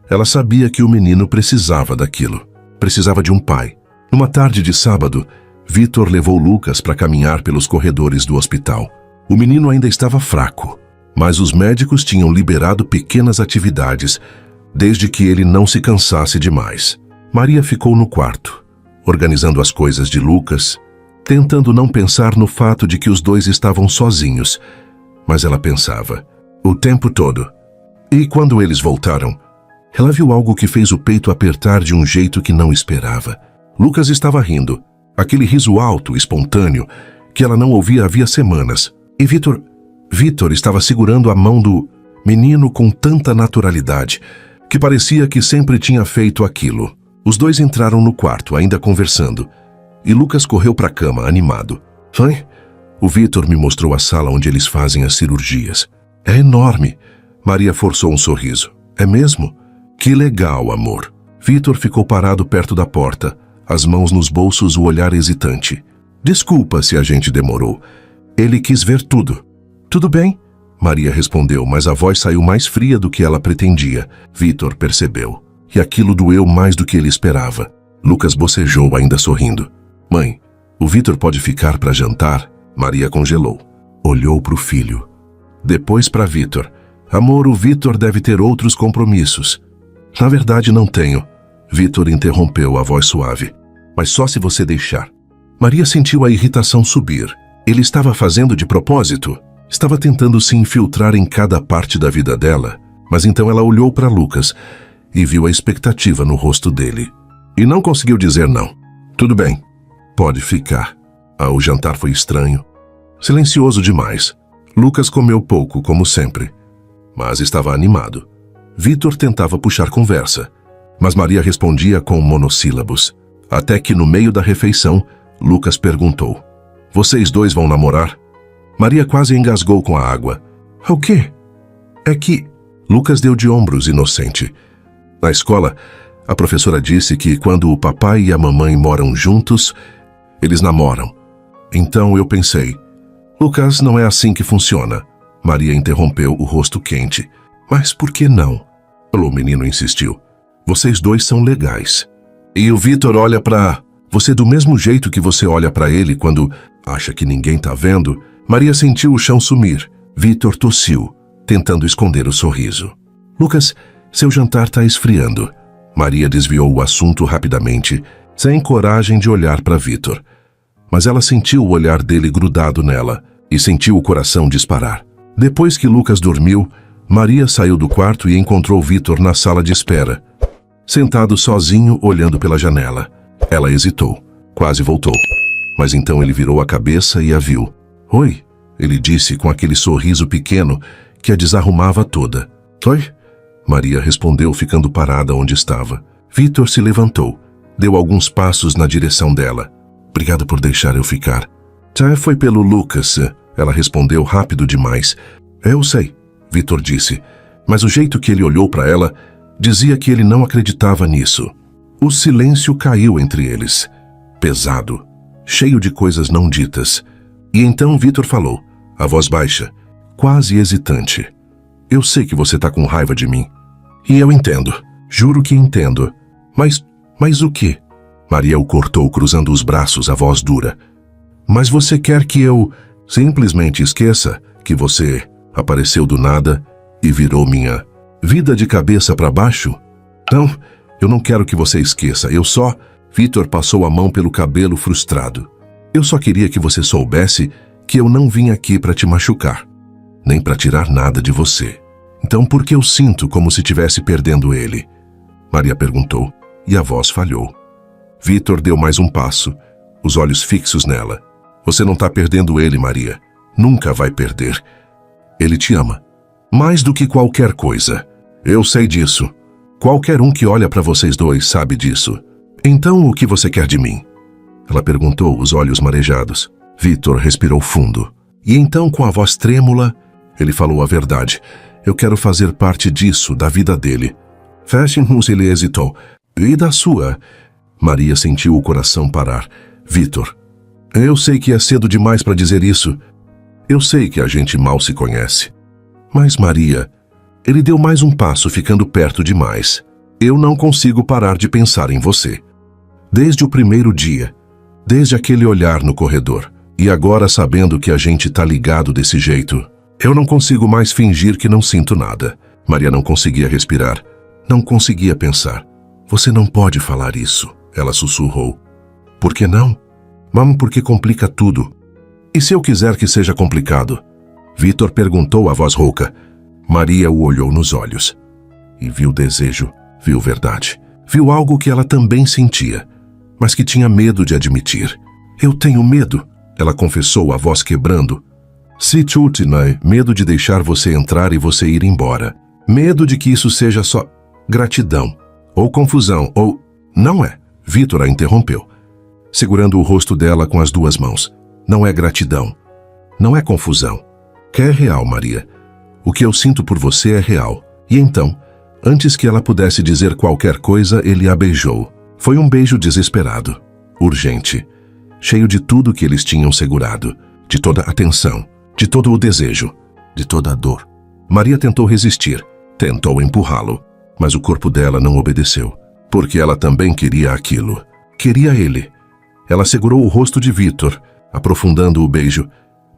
ela sabia que o menino precisava daquilo. Precisava de um pai. Numa tarde de sábado, Vitor levou Lucas para caminhar pelos corredores do hospital. O menino ainda estava fraco, mas os médicos tinham liberado pequenas atividades, desde que ele não se cansasse demais. Maria ficou no quarto, organizando as coisas de Lucas, tentando não pensar no fato de que os dois estavam sozinhos, mas ela pensava o tempo todo. E quando eles voltaram, ela viu algo que fez o peito apertar de um jeito que não esperava. Lucas estava rindo, aquele riso alto, espontâneo, que ela não ouvia havia semanas. E Vitor estava segurando a mão do menino com tanta naturalidade, que parecia que sempre tinha feito aquilo. Os dois entraram no quarto, ainda conversando, e Lucas correu para a cama, animado. Foi? O Vitor me mostrou a sala onde eles fazem as cirurgias. É enorme. Maria forçou um sorriso. É mesmo? Que legal, amor. Vitor ficou parado perto da porta, as mãos nos bolsos, o olhar hesitante. Desculpa se a gente demorou. Ele quis ver tudo. Tudo bem, Maria respondeu, mas a voz saiu mais fria do que ela pretendia. Vitor percebeu. E aquilo doeu mais do que ele esperava. Lucas bocejou, ainda sorrindo. Mãe, o Vitor pode ficar para jantar? Maria congelou. Olhou para o filho. Depois para Vitor. Amor, o Vitor deve ter outros compromissos. Na verdade, não tenho. Vitor interrompeu, a voz suave. Mas só se você deixar. Maria sentiu a irritação subir. Ele estava fazendo de propósito. Estava tentando se infiltrar em cada parte da vida dela. Mas então ela olhou para Lucas e viu a expectativa no rosto dele. E não conseguiu dizer não. Tudo bem, pode ficar. O jantar foi estranho. Silencioso demais. Lucas comeu pouco, como sempre. Mas estava animado. Vitor tentava puxar conversa, mas Maria respondia com monossílabos. Até que no meio da refeição, Lucas perguntou. Vocês dois vão namorar? Maria quase engasgou com a água. O quê? É que... Lucas deu de ombros, inocente. Na escola, a professora disse que quando o papai e a mamãe moram juntos, eles namoram. Então eu pensei, Lucas, não é assim que funciona. Maria interrompeu, o rosto quente. Mas por que não? O menino insistiu. Vocês dois são legais. E o Vitor olha pra você do mesmo jeito que você olha pra ele quando acha que ninguém tá vendo. Maria sentiu o chão sumir. Vitor tossiu, tentando esconder o sorriso. Lucas, seu jantar tá esfriando. Maria desviou o assunto rapidamente, sem coragem de olhar para Vitor. Mas ela sentiu o olhar dele grudado nela e sentiu o coração disparar. Depois que Lucas dormiu, Maria saiu do quarto e encontrou Vitor na sala de espera, sentado sozinho, olhando pela janela. Ela hesitou, quase voltou. Mas então ele virou a cabeça e a viu. Oi, ele disse com aquele sorriso pequeno que a desarrumava toda. Oi? Maria respondeu, ficando parada onde estava. Vitor se levantou, deu alguns passos na direção dela. Obrigado por deixar eu ficar. Foi pelo Lucas, ela respondeu rápido demais. Eu sei, Vitor disse, mas o jeito que ele olhou para ela dizia que ele não acreditava nisso. O silêncio caiu entre eles, pesado, cheio de coisas não ditas. E então Vitor falou, a voz baixa, quase hesitante. Eu sei que você tá com raiva de mim. E eu entendo. Juro que entendo. Mas o quê? Maria o cortou, cruzando os braços, a voz dura. Mas você quer que eu simplesmente esqueça que você apareceu do nada e virou minha vida de cabeça para baixo? Não, eu não quero que você esqueça. Vitor passou a mão pelo cabelo frustrado. Eu só queria que você soubesse que eu não vim aqui para te machucar, nem para tirar nada de você. Então por que eu sinto como se estivesse perdendo ele? Maria perguntou, e a voz falhou. Vitor deu mais um passo, os olhos fixos nela. Você não está perdendo ele, Maria. Nunca vai perder. Ele te ama. Mais do que qualquer coisa. Eu sei disso. Qualquer um que olha para vocês dois sabe disso. Então o que você quer de mim? Ela perguntou, os olhos marejados. Vitor respirou fundo. E então, com a voz trêmula, ele falou a verdade. Eu quero fazer parte disso, da vida dele. Feche-nos, ele hesitou. E da sua? Maria sentiu o coração parar. Vitor, eu sei que é cedo demais para dizer isso. Eu sei que a gente mal se conhece. Mas, Maria, Ele deu mais um passo, ficando perto demais. Eu não consigo parar de pensar em você. Desde o primeiro dia, desde aquele olhar no corredor, e agora sabendo que a gente tá ligado desse jeito, eu não consigo mais fingir que não sinto nada. Maria não conseguia respirar, não conseguia pensar. Você não pode falar isso, ela sussurrou. Por que não? Mamo, porque complica tudo. E se eu quiser que seja complicado? Vitor perguntou a voz rouca. Maria o olhou nos olhos. E viu desejo, viu verdade. Viu algo que ela também sentia, mas que tinha medo de admitir. Eu tenho medo, ela confessou, a voz quebrando. Se chutinai, medo de deixar você entrar e você ir embora. Medo de que isso seja só gratidão, ou confusão, ou... Não é, Vitor a interrompeu, segurando o rosto dela com as duas mãos. Não é gratidão, não é confusão. Que é real, Maria. O que eu sinto por você é real. E então, antes que ela pudesse dizer qualquer coisa, ele a beijou. Foi um beijo desesperado, urgente, cheio de tudo que eles tinham segurado, de toda a tensão, de todo o desejo, de toda a dor. Maria tentou resistir, tentou empurrá-lo, mas o corpo dela não obedeceu, porque ela também queria aquilo. Queria ele. Ela segurou o rosto de Vitor, aprofundando o beijo,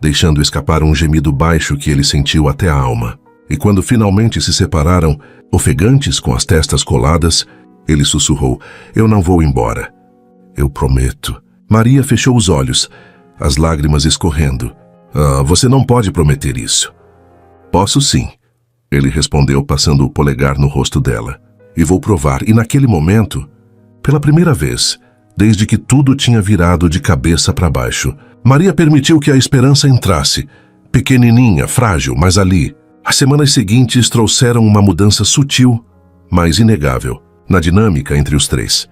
deixando escapar um gemido baixo que ele sentiu até a alma. E quando finalmente se separaram, ofegantes com as testas coladas, ele sussurrou, eu não vou embora. Eu prometo. Maria fechou os olhos, as lágrimas escorrendo. Você não pode prometer isso. Posso sim, ele respondeu, passando o polegar no rosto dela. E vou provar. E naquele momento, pela primeira vez, desde que tudo tinha virado de cabeça para baixo, Maria permitiu que a esperança entrasse, pequenininha, frágil, mas ali. As semanas seguintes trouxeram uma mudança sutil, mas inegável, na dinâmica entre os três.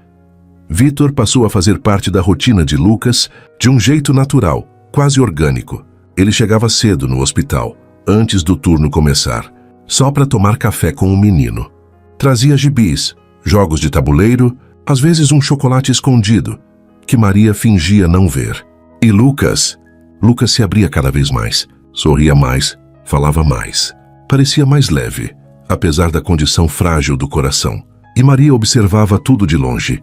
Vitor passou a fazer parte da rotina de Lucas de um jeito natural, quase orgânico. Ele chegava cedo no hospital, antes do turno começar, só para tomar café com o menino. Trazia gibis, jogos de tabuleiro, às vezes um chocolate escondido, que Maria fingia não ver. E Lucas se abria cada vez mais, sorria mais, falava mais. Parecia mais leve, apesar da condição frágil do coração. E Maria observava tudo de longe,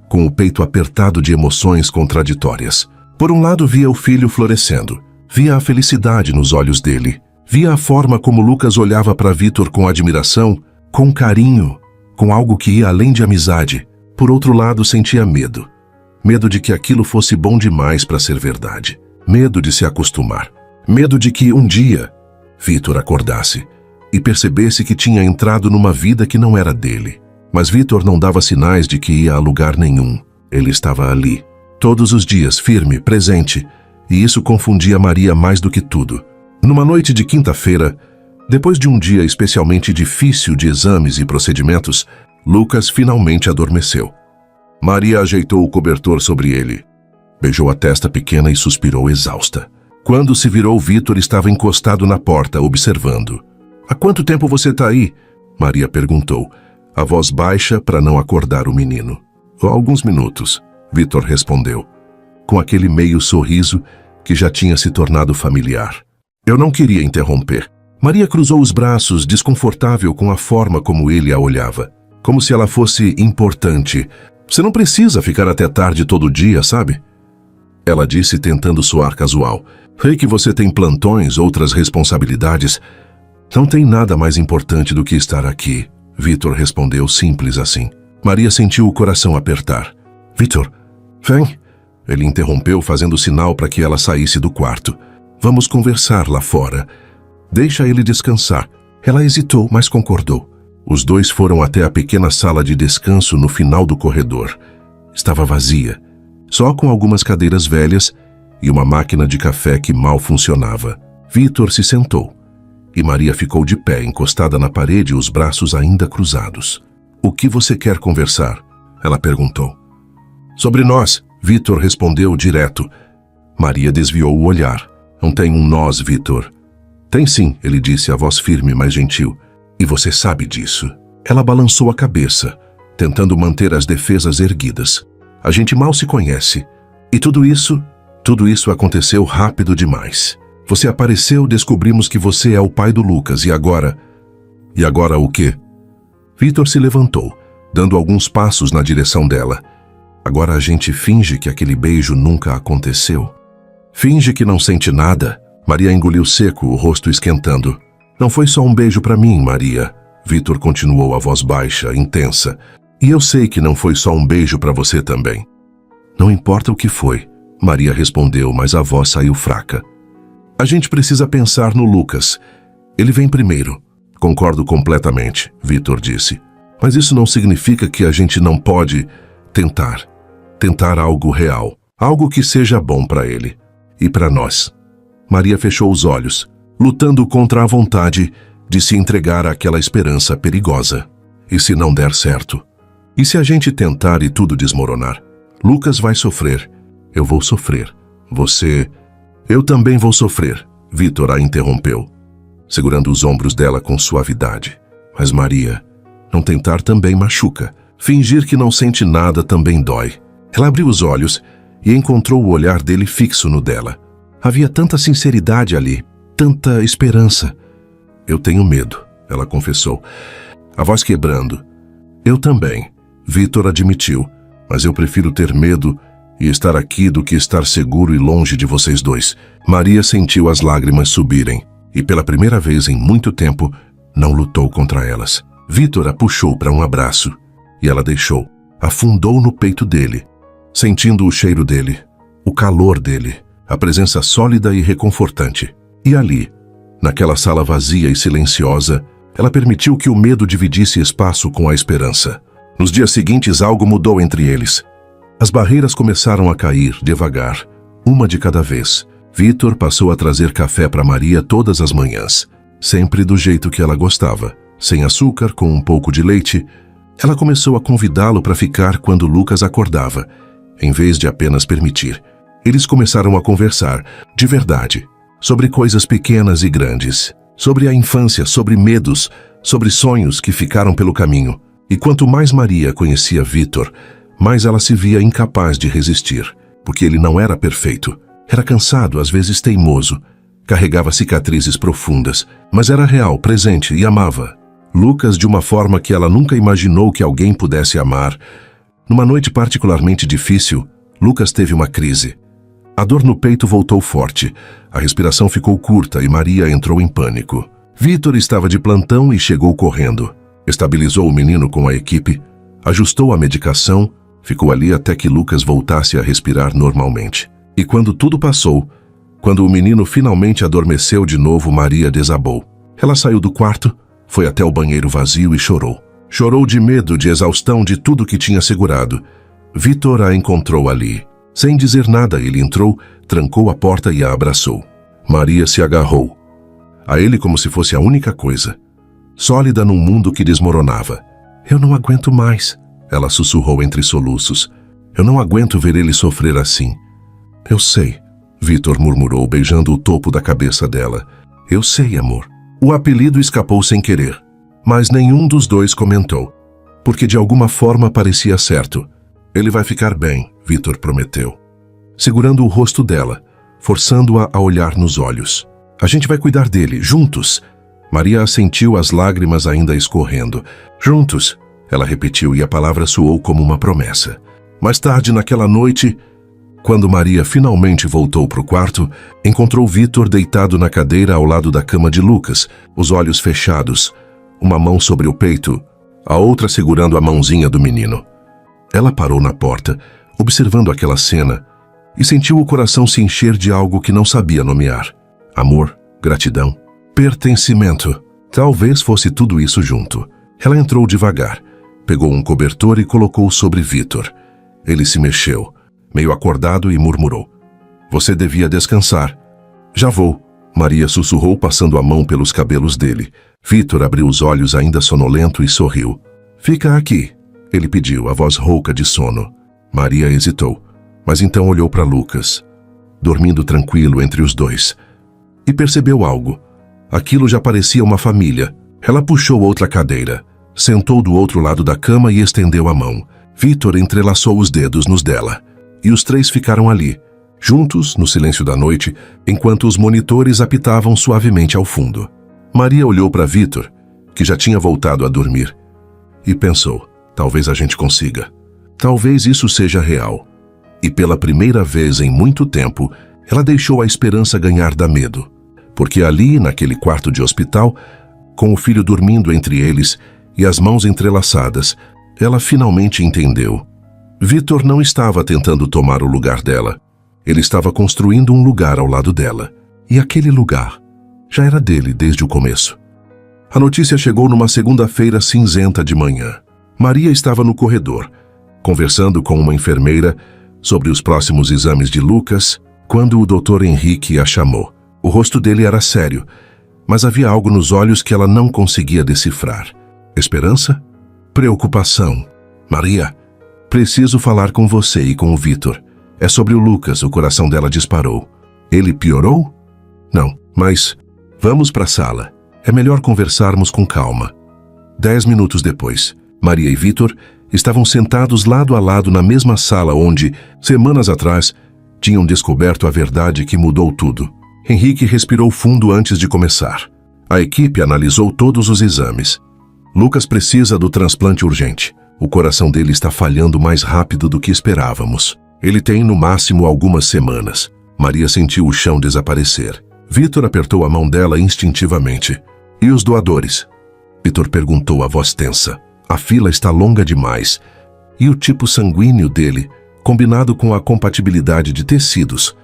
com o peito apertado de emoções contraditórias. Por um lado via o filho florescendo, via a felicidade nos olhos dele, via a forma como Lucas olhava para Vitor com admiração, com carinho, com algo que ia além de amizade. Por outro lado, sentia medo. Medo de que aquilo fosse bom demais para ser verdade. Medo de se acostumar. Medo de que um dia Vitor acordasse e percebesse que tinha entrado numa vida que não era dele. Mas Vitor não dava sinais de que ia a lugar nenhum. Ele estava ali, todos os dias, firme, presente, e isso confundia Maria mais do que tudo. Numa noite de quinta-feira, depois de um dia especialmente difícil de exames e procedimentos, Lucas finalmente adormeceu. Maria ajeitou o cobertor sobre ele, beijou a testa pequena e suspirou exausta. Quando se virou, Vitor estava encostado na porta, observando. Há quanto tempo você está aí? Maria perguntou, a voz baixa para não acordar o menino. Há alguns minutos, Vitor respondeu, com aquele meio sorriso que já tinha se tornado familiar. Eu não queria interromper. Maria cruzou os braços, desconfortável com a forma como ele a olhava, como se ela fosse importante. Você não precisa ficar até tarde todo dia, sabe? Ela disse, tentando soar casual. Sei que você tem plantões, outras responsabilidades. Não tem nada mais importante do que estar aqui, Vitor respondeu, simples assim. Maria sentiu o coração apertar. Vitor, vem. Ele interrompeu, fazendo sinal para que ela saísse do quarto. Vamos conversar lá fora. Deixa ele descansar. Ela hesitou, mas concordou. Os dois foram até a pequena sala de descanso no final do corredor. Estava vazia, só com algumas cadeiras velhas e uma máquina de café que mal funcionava. Vitor se sentou e Maria ficou de pé, encostada na parede, os braços ainda cruzados. O que você quer conversar? Ela perguntou. Sobre nós, Vitor respondeu direto. Maria desviou o olhar. Não tem um nós, Vitor. Tem sim, ele disse, a voz firme, mas gentil. E você sabe disso. Ela balançou a cabeça, tentando manter as defesas erguidas. A gente mal se conhece. E tudo isso aconteceu rápido demais. Você apareceu, descobrimos que você é o pai do Lucas e agora... E agora o quê? Vitor se levantou, dando alguns passos na direção dela. Agora a gente finge que aquele beijo nunca aconteceu. Finge que não sente nada. Maria engoliu seco, o rosto esquentando. Não foi só um beijo para mim, Maria. Vitor continuou a voz baixa, intensa. E eu sei que não foi só um beijo para você também. Não importa o que foi, Maria respondeu, mas a voz saiu fraca. A gente precisa pensar no Lucas. Ele vem primeiro. Concordo completamente, Vitor disse. Mas isso não significa que a gente não pode tentar. Tentar algo real. Algo que seja bom para ele. E para nós. Maria fechou os olhos, lutando contra a vontade de se entregar àquela esperança perigosa. E se não der certo? E se a gente tentar e tudo desmoronar? Lucas vai sofrer. Eu vou sofrer. Você... Eu também vou sofrer, Vitor a interrompeu, segurando os ombros dela com suavidade. Mas Maria, não tentar também machuca. Fingir que não sente nada também dói. Ela abriu os olhos e encontrou o olhar dele fixo no dela. Havia tanta sinceridade ali, tanta esperança. Eu tenho medo, ela confessou, a voz quebrando. Eu também, Vitor admitiu, mas eu prefiro ter medo e estar aqui do que estar seguro e longe de vocês dois. Maria sentiu as lágrimas subirem e pela primeira vez em muito tempo não lutou contra elas. Vitor a puxou para um abraço e ela deixou. Afundou no peito dele, sentindo o cheiro dele, o calor dele, a presença sólida e reconfortante. E ali, naquela sala vazia e silenciosa, ela permitiu que o medo dividisse espaço com a esperança. Nos dias seguintes algo mudou entre eles. As barreiras começaram a cair devagar, uma de cada vez. Vitor passou a trazer café para Maria todas as manhãs, sempre do jeito que ela gostava, sem açúcar, com um pouco de leite. Ela começou a convidá-lo para ficar quando Lucas acordava, em vez de apenas permitir. Eles começaram a conversar, de verdade, sobre coisas pequenas e grandes, sobre a infância, sobre medos, sobre sonhos que ficaram pelo caminho. E quanto mais Maria conhecia Vitor, mais ela se via incapaz de resistir, porque ele não era perfeito. Era cansado, às vezes teimoso, carregava cicatrizes profundas, mas era real, presente e amava Lucas de uma forma que ela nunca imaginou que alguém pudesse amar. Numa noite particularmente difícil, Lucas teve uma crise. A dor no peito voltou forte, a respiração ficou curta e Maria entrou em pânico. Vitor estava de plantão e chegou correndo. Estabilizou o menino com a equipe, ajustou a medicação, ficou ali até que Lucas voltasse a respirar normalmente. E quando tudo passou, quando o menino finalmente adormeceu de novo, Maria desabou. Ela saiu do quarto, foi até o banheiro vazio e chorou. Chorou de medo, de exaustão, de tudo que tinha segurado. Vitor a encontrou ali. Sem dizer nada, ele entrou, trancou a porta e a abraçou. Maria se agarrou a ele como se fosse a única coisa, sólida num mundo que desmoronava. Eu não aguento mais, ela sussurrou entre soluços. Eu não aguento ver ele sofrer assim. Eu sei, Vitor murmurou, beijando o topo da cabeça dela. Eu sei, amor. O apelido escapou sem querer, mas nenhum dos dois comentou, porque de alguma forma parecia certo. Ele vai ficar bem, Vitor prometeu, segurando o rosto dela, forçando-a a olhar nos olhos. A gente vai cuidar dele, juntos. Maria assentiu, as lágrimas ainda escorrendo. Juntos, ela repetiu e a palavra soou como uma promessa. Mais tarde, naquela noite, quando Maria finalmente voltou para o quarto, encontrou Vitor deitado na cadeira ao lado da cama de Lucas, os olhos fechados, uma mão sobre o peito, a outra segurando a mãozinha do menino. Ela parou na porta, observando aquela cena, e sentiu o coração se encher de algo que não sabia nomear. Amor, gratidão, pertencimento. Talvez fosse tudo isso junto. Ela entrou devagar, pegou um cobertor e colocou sobre Vitor. Ele se mexeu, meio acordado, e murmurou. Você devia descansar. Já vou, Maria sussurrou, passando a mão pelos cabelos dele. Vitor abriu os olhos ainda sonolento e sorriu. Fica aqui, ele pediu, a voz rouca de sono. Maria hesitou, mas então olhou para Lucas, dormindo tranquilo entre os dois. E percebeu algo. Aquilo já parecia uma família. Ela puxou outra cadeira, sentou do outro lado da cama e estendeu a mão. Vitor entrelaçou os dedos nos dela, e os três ficaram ali, juntos, no silêncio da noite, enquanto os monitores apitavam suavemente ao fundo. Maria olhou para Vitor, que já tinha voltado a dormir. E pensou, talvez a gente consiga. Talvez isso seja real. E pela primeira vez em muito tempo, ela deixou a esperança ganhar da medo. Porque ali, naquele quarto de hospital, com o filho dormindo entre eles e as mãos entrelaçadas, ela finalmente entendeu. Vitor não estava tentando tomar o lugar dela. Ele estava construindo um lugar ao lado dela. E aquele lugar já era dele desde o começo. A notícia chegou numa segunda-feira cinzenta de manhã. Maria estava no corredor, conversando com uma enfermeira sobre os próximos exames de Lucas, quando o Dr. Henrique a chamou. O rosto dele era sério, mas havia algo nos olhos que ela não conseguia decifrar. Esperança? Preocupação. Maria, preciso falar com você e com o Vitor. É sobre o Lucas, o coração dela disparou. Ele piorou? Não, mas vamos para a sala. É melhor conversarmos com calma. 10 minutos depois, Maria e Vitor estavam sentados lado a lado na mesma sala onde, semanas atrás, tinham descoberto a verdade que mudou tudo. Henrique respirou fundo antes de começar. A equipe analisou todos os exames. Lucas precisa do transplante urgente. O coração dele está falhando mais rápido do que esperávamos. Ele tem, no máximo, algumas semanas. Maria sentiu o chão desaparecer. Vitor apertou a mão dela instintivamente. E os doadores? Vitor perguntou a voz tensa. A fila está longa demais. E o tipo sanguíneo dele, combinado com a compatibilidade de tecidos?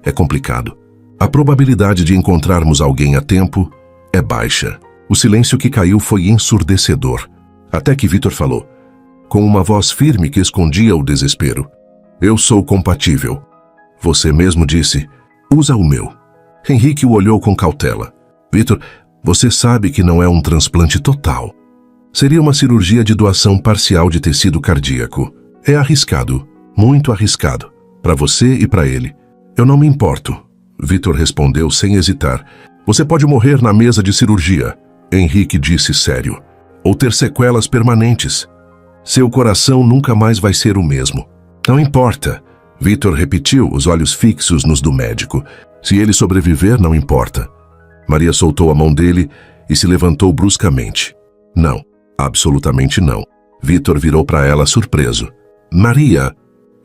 É complicado. A probabilidade de encontrarmos alguém a tempo é baixa. O silêncio que caiu foi ensurdecedor. Até que Vitor falou, com uma voz firme que escondia o desespero. Eu sou compatível. Você mesmo disse, usa o meu. Henrique o olhou com cautela. Vitor, você sabe que não é um transplante total. Seria uma cirurgia de doação parcial de tecido cardíaco. É arriscado, muito arriscado, para você e para ele. Eu não me importo. Vitor respondeu sem hesitar. Você pode morrer na mesa de cirurgia, Henrique disse sério, ou ter sequelas permanentes. Seu coração nunca mais vai ser o mesmo. Não importa, Vitor repetiu, os olhos fixos nos do médico. Se ele sobreviver, não importa. Maria soltou a mão dele e se levantou bruscamente. Não, absolutamente não. Vitor virou para ela surpreso. Maria,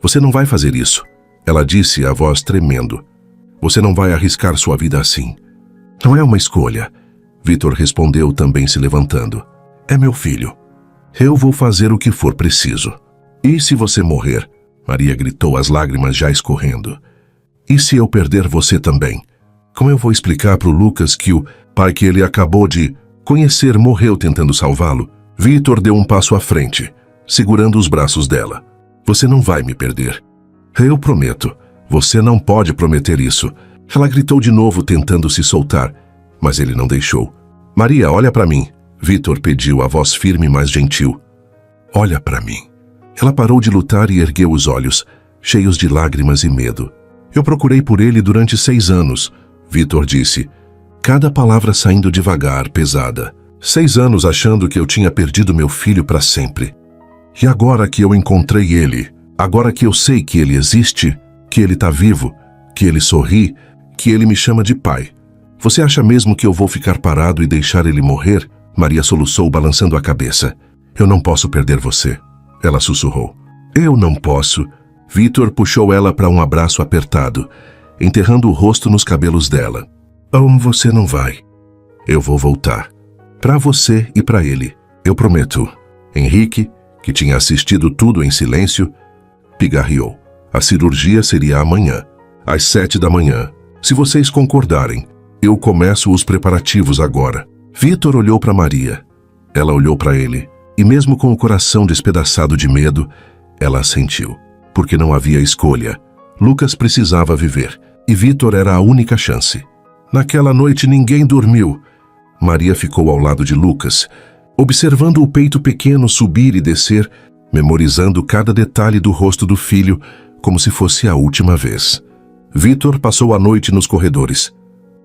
você não vai fazer isso. Ela disse, a voz tremendo. Você não vai arriscar sua vida assim. Não é uma escolha. Vitor respondeu também se levantando. É meu filho. Eu vou fazer o que for preciso. E se você morrer? Maria gritou, as lágrimas já escorrendo. E se eu perder você também? Como eu vou explicar para o Lucas que o pai que ele acabou de conhecer morreu tentando salvá-lo? Vitor deu um passo à frente, segurando os braços dela. Você não vai me perder. Eu prometo. Você não pode prometer isso. Ela gritou de novo, tentando se soltar, mas ele não deixou. Maria, olha para mim. Vitor pediu, a voz firme, mas gentil. Olha para mim. Ela parou de lutar e ergueu os olhos, cheios de lágrimas e medo. Eu procurei por ele durante 6 anos, Vitor disse. Cada palavra saindo devagar, pesada. 6 anos achando que eu tinha perdido meu filho para sempre. E agora que eu encontrei ele, agora que eu sei que ele existe, que ele está vivo, que ele sorri, que ele me chama de pai. Você acha mesmo que eu vou ficar parado e deixar ele morrer? Maria soluçou, balançando a cabeça. Eu não posso perder você. Ela sussurrou. Eu não posso. Vitor puxou ela para um abraço apertado, enterrando o rosto nos cabelos dela. Você não vai. Eu vou voltar. Para você e para ele. Eu prometo. Henrique, que tinha assistido tudo em silêncio, pigarreou. A cirurgia seria amanhã, às 7 da manhã. Se vocês concordarem, eu começo os preparativos agora. Vitor olhou para Maria. Ela olhou para ele. E mesmo com o coração despedaçado de medo, ela assentiu. Porque não havia escolha. Lucas precisava viver. E Vitor era a única chance. Naquela noite ninguém dormiu. Maria ficou ao lado de Lucas, observando o peito pequeno subir e descer, memorizando cada detalhe do rosto do filho, como se fosse a última vez. Vitor passou a noite nos corredores,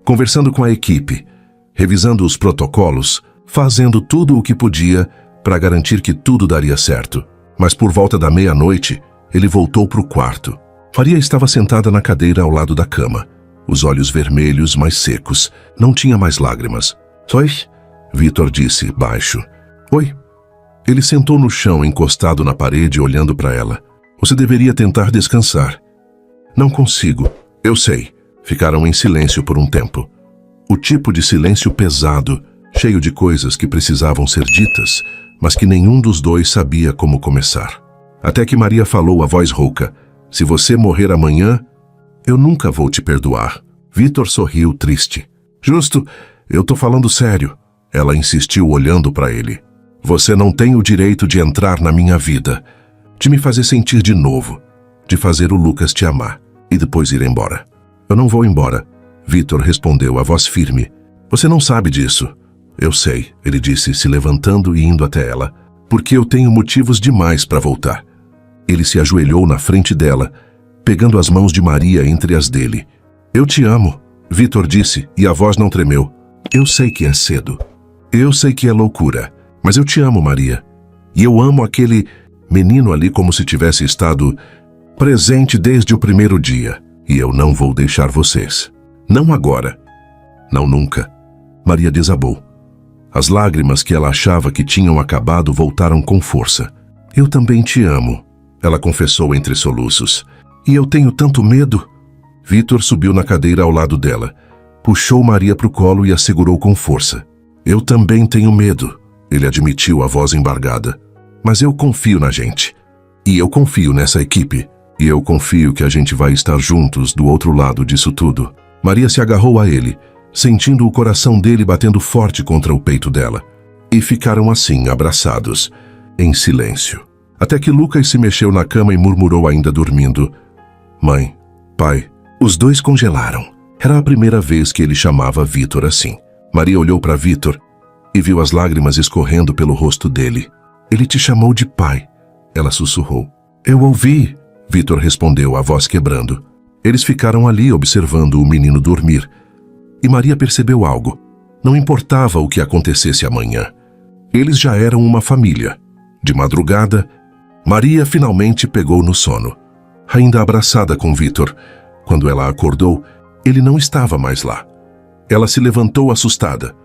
conversando com a equipe, revisando os protocolos, fazendo tudo o que podia para garantir que tudo daria certo. Mas por volta da meia-noite, ele voltou para o quarto. Maria estava sentada na cadeira ao lado da cama, os olhos vermelhos, mas secos. Não tinha mais lágrimas. Sois? Vitor disse, baixo. Oi. Ele sentou no chão, encostado na parede, olhando para ela. Você deveria tentar descansar. Não consigo. Eu sei. Ficaram em silêncio por um tempo. O tipo de silêncio pesado, cheio de coisas que precisavam ser ditas, mas que nenhum dos dois sabia como começar. Até que Maria falou a voz rouca. Se você morrer amanhã, eu nunca vou te perdoar. Vitor sorriu triste. Justo, eu tô falando sério. Ela insistiu olhando para ele. Você não tem o direito de entrar na minha vida, de me fazer sentir de novo, de fazer o Lucas te amar e depois ir embora. Eu não vou embora, Vitor respondeu, a voz firme. Você não sabe disso. Eu sei, ele disse, se levantando e indo até ela, porque eu tenho motivos demais para voltar. Ele se ajoelhou na frente dela, pegando as mãos de Maria entre as dele. Eu te amo, Vitor disse, e a voz não tremeu. Eu sei que é cedo. Eu sei que é loucura. Mas eu te amo, Maria. E eu amo aquele menino ali como se tivesse estado presente desde o primeiro dia. E eu não vou deixar vocês. Não agora. Não nunca. Maria desabou. As lágrimas que ela achava que tinham acabado voltaram com força. Eu também te amo, ela confessou entre soluços. E eu tenho tanto medo. Vitor subiu na cadeira ao lado dela. Puxou Maria para o colo e a segurou com força. Eu também tenho medo. Ele admitiu, a voz embargada. Mas eu confio na gente. E eu confio nessa equipe. E eu confio que a gente vai estar juntos do outro lado disso tudo. Maria se agarrou a ele, sentindo o coração dele batendo forte contra o peito dela. E ficaram assim, abraçados, em silêncio. Até que Lucas se mexeu na cama e murmurou ainda dormindo. Mãe, pai, os dois congelaram. Era a primeira vez que ele chamava Vitor assim. Maria olhou para Vitor e viu as lágrimas escorrendo pelo rosto dele. Ele te chamou de pai, ela sussurrou. Eu ouvi, Vitor respondeu, a voz quebrando. Eles ficaram ali observando o menino dormir. E Maria percebeu algo. Não importava o que acontecesse amanhã. Eles já eram uma família. De madrugada, Maria finalmente pegou no sono. Ainda abraçada com Vitor, quando ela acordou, ele não estava mais lá. Ela se levantou assustada,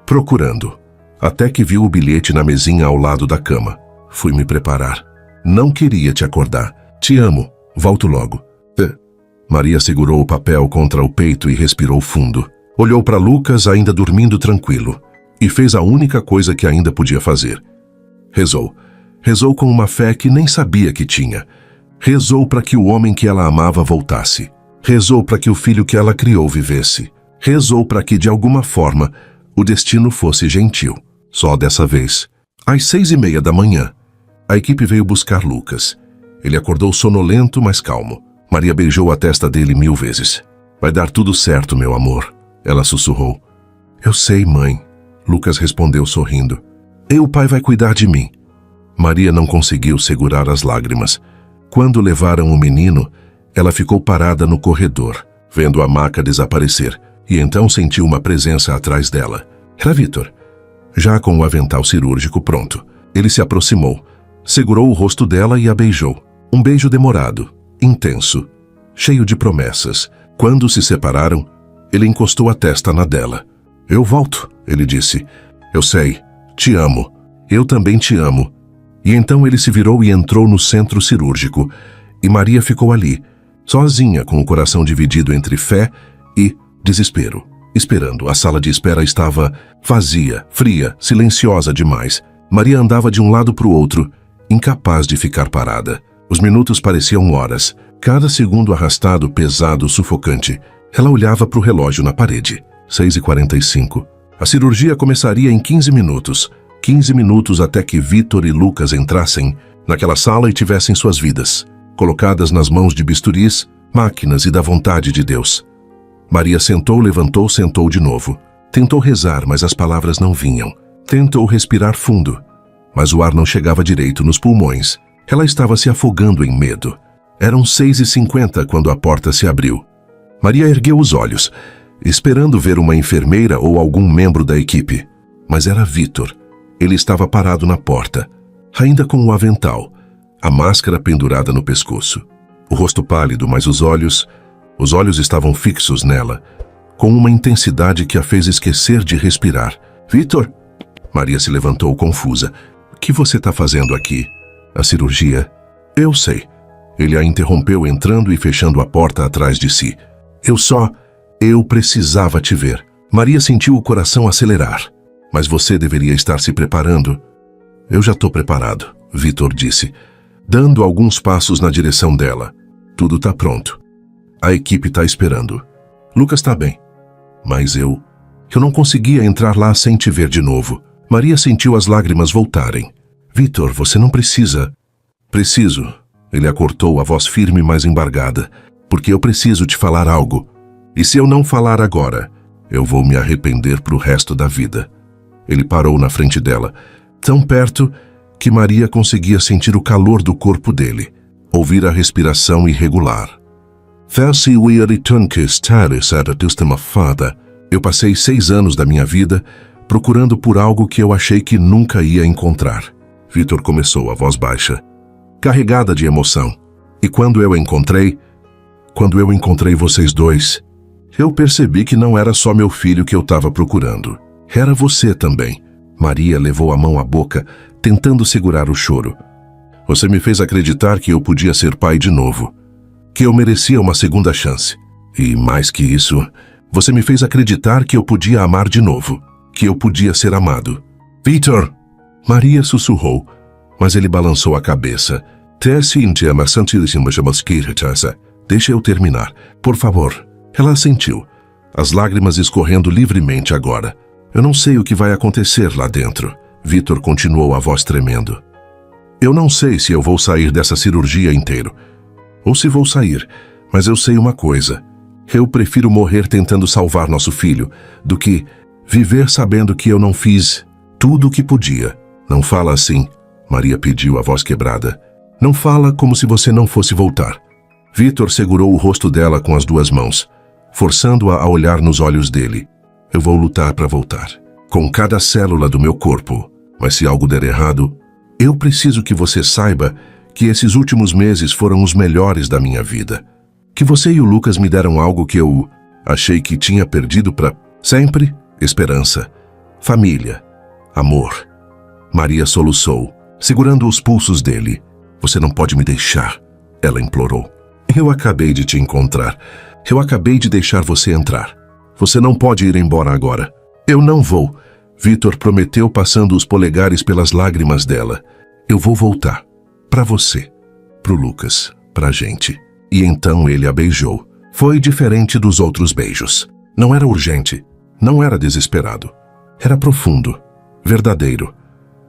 procurando, até que viu o bilhete na mesinha ao lado da cama. Fui me preparar. Não queria te acordar. Te amo. Volto logo. Maria segurou o papel contra o peito e respirou fundo. Olhou para Lucas, ainda dormindo tranquilo, e fez a única coisa que ainda podia fazer. Rezou. Rezou com uma fé que nem sabia que tinha. Rezou para que o homem que ela amava voltasse. Rezou para que o filho que ela criou vivesse. Rezou para que, de alguma forma, o destino fosse gentil. Só dessa vez. Às 6:30 da manhã, a equipe veio buscar Lucas. Ele acordou sonolento, mas calmo. Maria beijou a testa dele 1000 vezes. Vai dar tudo certo, meu amor, ela sussurrou. Eu sei, mãe, Lucas respondeu sorrindo. O pai vai cuidar de mim. Maria não conseguiu segurar as lágrimas. Quando levaram o menino, ela ficou parada no corredor, vendo a maca desaparecer, e então sentiu uma presença atrás dela. Era Vitor, já com o avental cirúrgico pronto. Ele se aproximou, segurou o rosto dela e a beijou. Um beijo demorado, intenso, cheio de promessas. Quando se separaram, ele encostou a testa na dela. Eu volto, ele disse. Eu sei, te amo. Eu também te amo. E então ele se virou e entrou no centro cirúrgico. E Maria ficou ali, sozinha, com o coração dividido entre fé e desespero. Esperando, a sala de espera estava vazia, fria, silenciosa demais. Maria andava de um lado para o outro, incapaz de ficar parada. Os minutos pareciam horas, cada segundo arrastado, pesado, sufocante. Ela olhava para o relógio na parede. 6:45. A cirurgia começaria em 15 minutos. 15 minutos até que Vitor e Lucas entrassem naquela sala e tivessem suas vidas colocadas nas mãos de bisturis, máquinas e da vontade de Deus. Maria sentou, levantou, sentou de novo. Tentou rezar, mas as palavras não vinham. Tentou respirar fundo, mas o ar não chegava direito nos pulmões. Ela estava se afogando em medo. Eram 6:50 quando a porta se abriu. Maria ergueu os olhos, esperando ver uma enfermeira ou algum membro da equipe. Mas era Vitor. Ele estava parado na porta, ainda com o avental, a máscara pendurada no pescoço. O rosto pálido, mas os olhos estavam fixos nela, com uma intensidade que a fez esquecer de respirar. Vitor, Maria se levantou confusa. O que você está fazendo aqui? A cirurgia? Eu sei. Ele a interrompeu entrando e fechando a porta atrás de si. Eu precisava te ver. Maria sentiu o coração acelerar. Mas você deveria estar se preparando. Eu já estou preparado, Vitor disse, dando alguns passos na direção dela. Tudo está pronto. A equipe está esperando. Lucas está bem. Mas eu não conseguia entrar lá sem te ver de novo. Maria sentiu as lágrimas voltarem. Vitor, você não precisa. Preciso. Ele a cortou, a voz firme mas embargada. Porque eu preciso te falar algo. E se eu não falar agora, eu vou me arrepender pro resto da vida. Ele parou na frente dela, tão perto que Maria conseguia sentir o calor do corpo dele, ouvir a respiração irregular. Eu passei 6 anos da minha vida procurando por algo que eu achei que nunca ia encontrar. Vitor começou, a voz baixa, carregada de emoção. E quando eu encontrei vocês dois, eu percebi que não era só meu filho que eu estava procurando. Era você também. Maria levou a mão à boca, tentando segurar o choro. Você me fez acreditar que eu podia ser pai de novo, que eu merecia uma segunda chance. E mais que isso, você me fez acreditar que eu podia amar de novo, que eu podia ser amado. Vitor! Maria sussurrou, mas ele balançou a cabeça. Deixa eu terminar, por favor. Ela assentiu, as lágrimas escorrendo livremente agora. Eu não sei o que vai acontecer lá dentro. Vitor continuou, a voz tremendo. Eu não sei se eu vou sair dessa cirurgia inteiro, ou se vou sair, mas eu sei uma coisa. Eu prefiro morrer tentando salvar nosso filho, do que viver sabendo que eu não fiz tudo o que podia. Não fala assim, Maria pediu, a voz quebrada. Não fala como se você não fosse voltar. Vitor segurou o rosto dela com as 2 mãos, forçando-a a olhar nos olhos dele. Eu vou lutar para voltar, com cada célula do meu corpo. Mas se algo der errado, eu preciso que você saiba que esses últimos meses foram os melhores da minha vida. Que você e o Lucas me deram algo que eu achei que tinha perdido para sempre: esperança, família, amor. Maria soluçou, segurando os pulsos dele. Você não pode me deixar, ela implorou. Eu acabei de te encontrar. Eu acabei de deixar você entrar. Você não pode ir embora agora. Eu não vou. Vitor prometeu, passando os polegares pelas lágrimas dela. Eu vou voltar. Para você. Pro Lucas. Pra gente. E então ele a beijou. Foi diferente dos outros beijos. Não era urgente. Não era desesperado. Era profundo. Verdadeiro.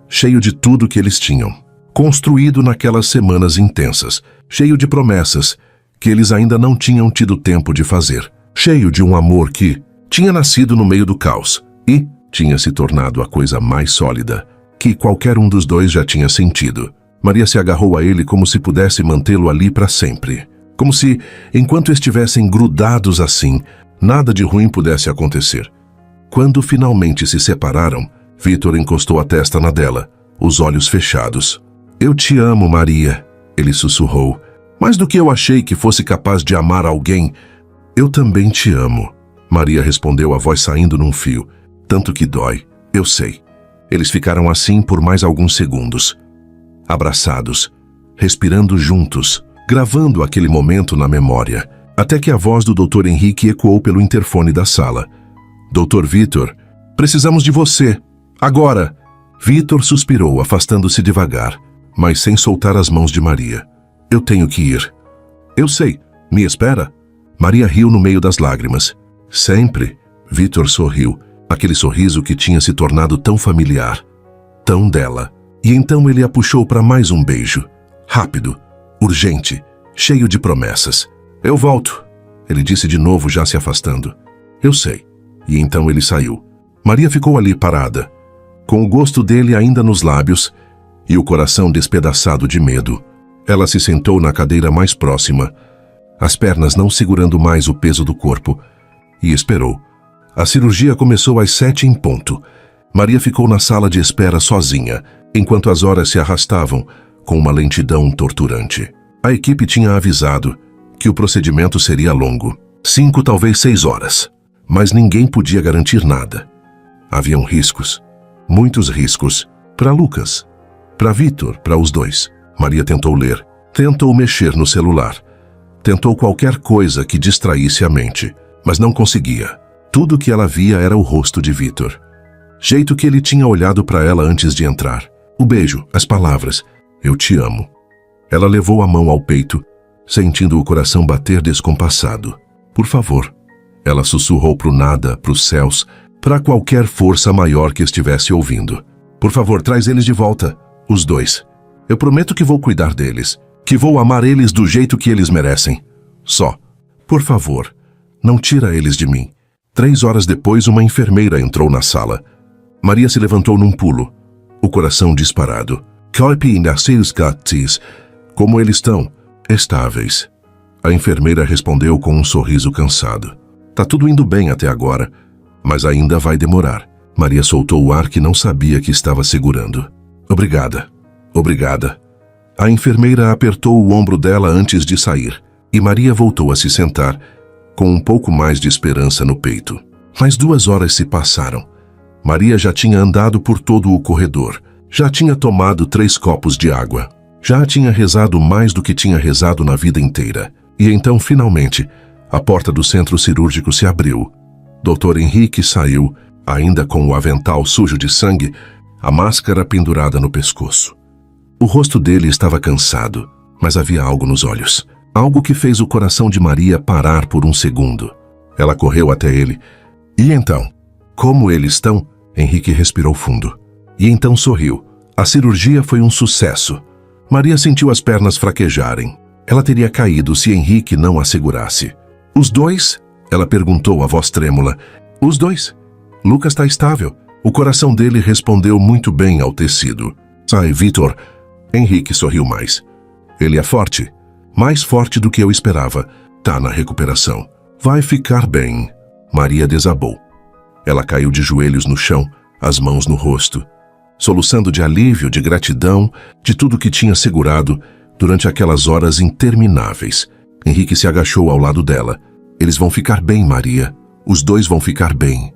Cheio de tudo que eles tinham. Construído naquelas semanas intensas. Cheio de promessas que eles ainda não tinham tido tempo de fazer. Cheio de um amor que tinha nascido no meio do caos e tinha se tornado a coisa mais sólida que qualquer um dos dois já tinha sentido. Maria se agarrou a ele como se pudesse mantê-lo ali para sempre. Como se, enquanto estivessem grudados assim, nada de ruim pudesse acontecer. Quando finalmente se separaram, Vitor encostou a testa na dela, os olhos fechados. Eu te amo, Maria, ele sussurrou. Mais do que eu achei que fosse capaz de amar alguém, eu também te amo. Maria respondeu, a voz saindo num fio. Tanto que dói, eu sei. Eles ficaram assim por mais alguns segundos. Abraçados, respirando juntos, gravando aquele momento na memória, até que a voz do Dr. Henrique ecoou pelo interfone da sala. Dr. Vitor, precisamos de você. Agora! Vitor suspirou, afastando-se devagar, mas sem soltar as mãos de Maria. Eu tenho que ir. Eu sei. Me espera? Maria riu no meio das lágrimas. Sempre. Vitor sorriu, aquele sorriso que tinha se tornado tão familiar, tão dela. E então ele a puxou para mais um beijo. Rápido, urgente, cheio de promessas. Eu volto, ele disse de novo, já se afastando. Eu sei. E então ele saiu. Maria ficou ali parada, com o gosto dele ainda nos lábios e o coração despedaçado de medo. Ela se sentou na cadeira mais próxima, as pernas não segurando mais o peso do corpo, e esperou. A cirurgia começou às 7 em ponto. Maria ficou na sala de espera sozinha, enquanto as horas se arrastavam com uma lentidão torturante. A equipe tinha avisado que o procedimento seria longo, 5, talvez 6 horas, mas ninguém podia garantir nada. Haviam riscos, Muitos riscos. Para Lucas. Para Vitor, para os dois. Maria tentou ler. Tentou mexer no celular. Tentou qualquer coisa que distraísse a mente, mas não conseguia. Tudo que ela via era o rosto de Vitor. Jeito que ele tinha olhado para ela antes de entrar. O beijo, as palavras. Eu te amo. Ela levou a mão ao peito, sentindo o coração bater descompassado. Por favor. Ela sussurrou pro nada, pros céus, para qualquer força maior que estivesse ouvindo. Por favor, traz eles de volta. Os dois. Eu prometo que vou cuidar deles. Que vou amar eles do jeito que eles merecem. Só. Por favor, não tira eles de mim. 3 horas depois, uma enfermeira entrou na sala. Maria se levantou num pulo, o coração disparado. Como eles estão? Estáveis. A enfermeira respondeu com um sorriso cansado. Tá tudo indo bem até agora, mas ainda vai demorar. Maria soltou o ar que não sabia que estava segurando. Obrigada. Obrigada. A enfermeira apertou o ombro dela antes de sair, e Maria voltou a se sentar, com um pouco mais de esperança no peito. Mais 2 horas se passaram. Maria já tinha andado por todo o corredor. Já tinha tomado 3 copos de água. Já tinha rezado mais do que tinha rezado na vida inteira. E então, finalmente, a porta do centro cirúrgico se abriu. Dr. Henrique saiu, ainda com o avental sujo de sangue, a máscara pendurada no pescoço. O rosto dele estava cansado, mas havia algo nos olhos. Algo que fez o coração de Maria parar por um segundo. Ela correu até ele. E então? Como eles estão? Henrique respirou fundo. E então sorriu. A cirurgia foi um sucesso. Maria sentiu as pernas fraquejarem. Ela teria caído se Henrique não a segurasse. Os dois? Ela perguntou, a voz trêmula. Os dois? Lucas está estável. O coração dele respondeu muito bem ao tecido. Sai, Vitor. Henrique sorriu mais. Ele é forte. Mais forte do que eu esperava. Tá na recuperação. Vai ficar bem. Maria desabou. Ela caiu de joelhos no chão, as mãos no rosto, soluçando de alívio, de gratidão, de tudo que tinha segurado durante aquelas horas intermináveis. Henrique se agachou ao lado dela. Eles vão ficar bem, Maria. Os dois vão ficar bem.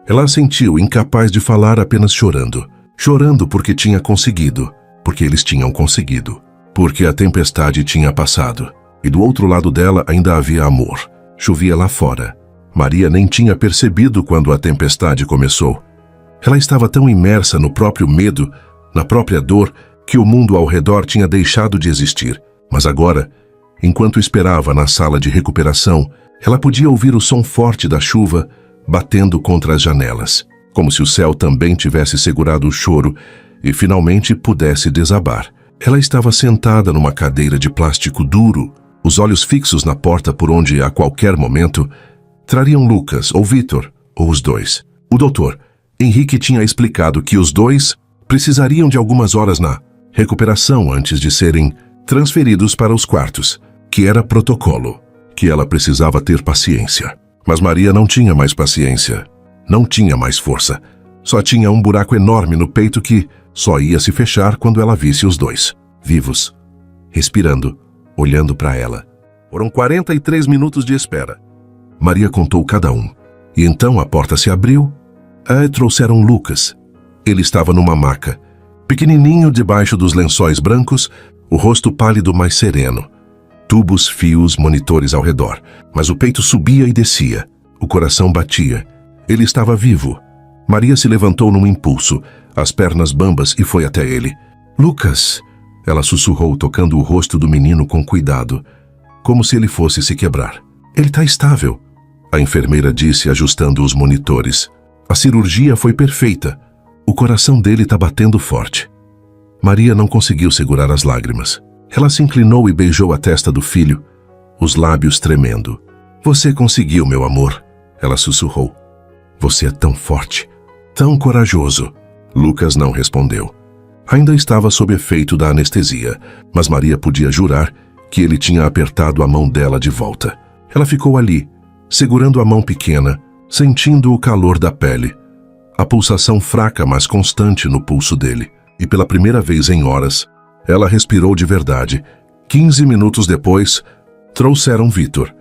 Ela assentiu, incapaz de falar, apenas chorando. Chorando porque tinha conseguido. Porque eles tinham conseguido. Porque a tempestade tinha passado. E do outro lado dela ainda havia amor. Chovia lá fora. Maria nem tinha percebido quando a tempestade começou. Ela estava tão imersa no próprio medo, na própria dor, que o mundo ao redor tinha deixado de existir. Mas agora, enquanto esperava na sala de recuperação, ela podia ouvir o som forte da chuva batendo contra as janelas, como se o céu também tivesse segurado o choro e finalmente pudesse desabar. Ela estava sentada numa cadeira de plástico duro, os olhos fixos na porta por onde, a qualquer momento, trariam Lucas ou Vitor, ou os dois. O doutor, Henrique, tinha explicado que os dois precisariam de algumas horas na recuperação antes de serem transferidos para os quartos, que era protocolo, que ela precisava ter paciência. Mas Maria não tinha mais paciência, não tinha mais força. Só tinha um buraco enorme no peito que só ia se fechar quando ela visse os dois, vivos, respirando, olhando para ela. Foram 43 minutos de espera. Maria contou cada um. E então a porta se abriu. Trouxeram Lucas. Ele estava numa maca, pequenininho debaixo dos lençóis brancos, o rosto pálido mas sereno. Tubos, fios, monitores ao redor. Mas o peito subia e descia. O coração batia. Ele estava vivo. Maria se levantou num impulso, as pernas bambas, e foi até ele. Lucas! Ela sussurrou, tocando o rosto do menino com cuidado, como se ele fosse se quebrar. Ele está estável, a enfermeira disse, ajustando os monitores. A cirurgia foi perfeita. O coração dele está batendo forte. Maria não conseguiu segurar as lágrimas. Ela se inclinou e beijou a testa do filho, os lábios tremendo. Você conseguiu, meu amor, ela sussurrou. Você é tão forte, tão corajoso. Lucas não respondeu. Ainda estava sob efeito da anestesia, mas Maria podia jurar que ele tinha apertado a mão dela de volta. Ela ficou ali, segurando a mão pequena, sentindo o calor da pele, a pulsação fraca mas constante no pulso dele. E pela primeira vez em horas, ela respirou de verdade. 15 minutos depois, trouxeram Vitor.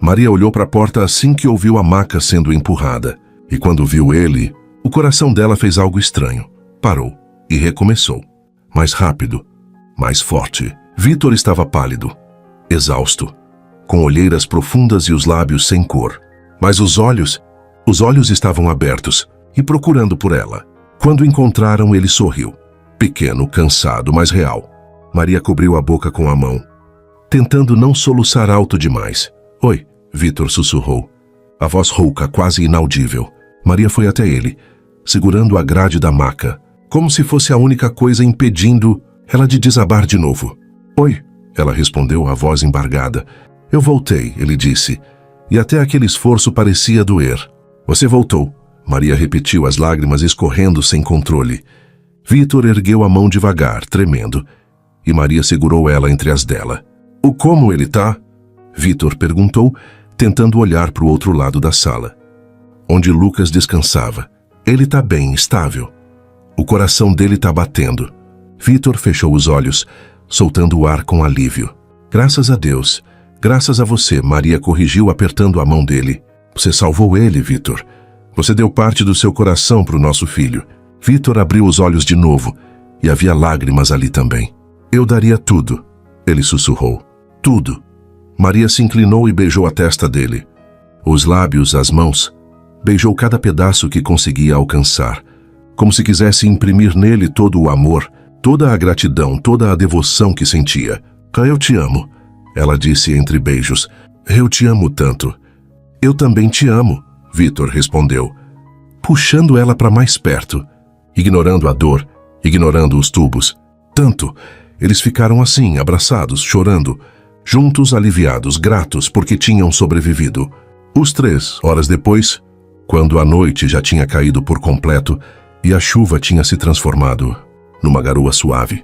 Maria olhou para a porta assim que ouviu a maca sendo empurrada. E quando viu ele, o O coração dela fez algo estranho. Parou e recomeçou. Mais rápido, mais forte. Vítor estava pálido, exausto, com olheiras profundas e os lábios sem cor. Mas os olhos estavam abertos e procurando por ela. Quando encontraram, ele sorriu. Pequeno, cansado, mas real. Maria cobriu a boca com a mão, tentando não soluçar alto demais. Oi, Vítor sussurrou. A voz rouca, quase inaudível. Maria foi até ele, segurando a grade da maca, como se fosse a única coisa impedindo ela de desabar de novo. Oi, ela respondeu, a voz embargada. Eu voltei, ele disse, e até aquele esforço parecia doer. Você voltou, Maria repetiu, as lágrimas escorrendo sem controle. Vítor ergueu a mão devagar, tremendo, e Maria segurou ela entre as dela. O como ele tá? Vítor perguntou, tentando olhar para o outro lado da sala, onde Lucas descansava. Ele tá bem, estável. O coração dele tá batendo. Vítor fechou os olhos, soltando o ar com alívio. Graças a Deus. Graças a você, Maria corrigiu, apertando a mão dele. Você salvou ele, Vítor. Você deu parte do seu coração para o nosso filho. Vítor abriu os olhos de novo, e havia lágrimas ali também. Eu daria tudo, ele sussurrou. Tudo. Maria se inclinou e beijou a testa dele. Os lábios, as mãos. Beijou cada pedaço que conseguia alcançar, como se quisesse imprimir nele todo o amor, toda a gratidão, toda a devoção que sentia. Eu te amo, ela disse entre beijos. Eu te amo tanto. Eu também te amo, Vítor respondeu, puxando ela para mais perto, ignorando a dor, ignorando os tubos. Tanto. Eles ficaram assim, abraçados, chorando, juntos, aliviados, gratos porque tinham sobrevivido. Os três, horas depois, quando a noite já tinha caído por completo e a chuva tinha se transformado numa garoa suave,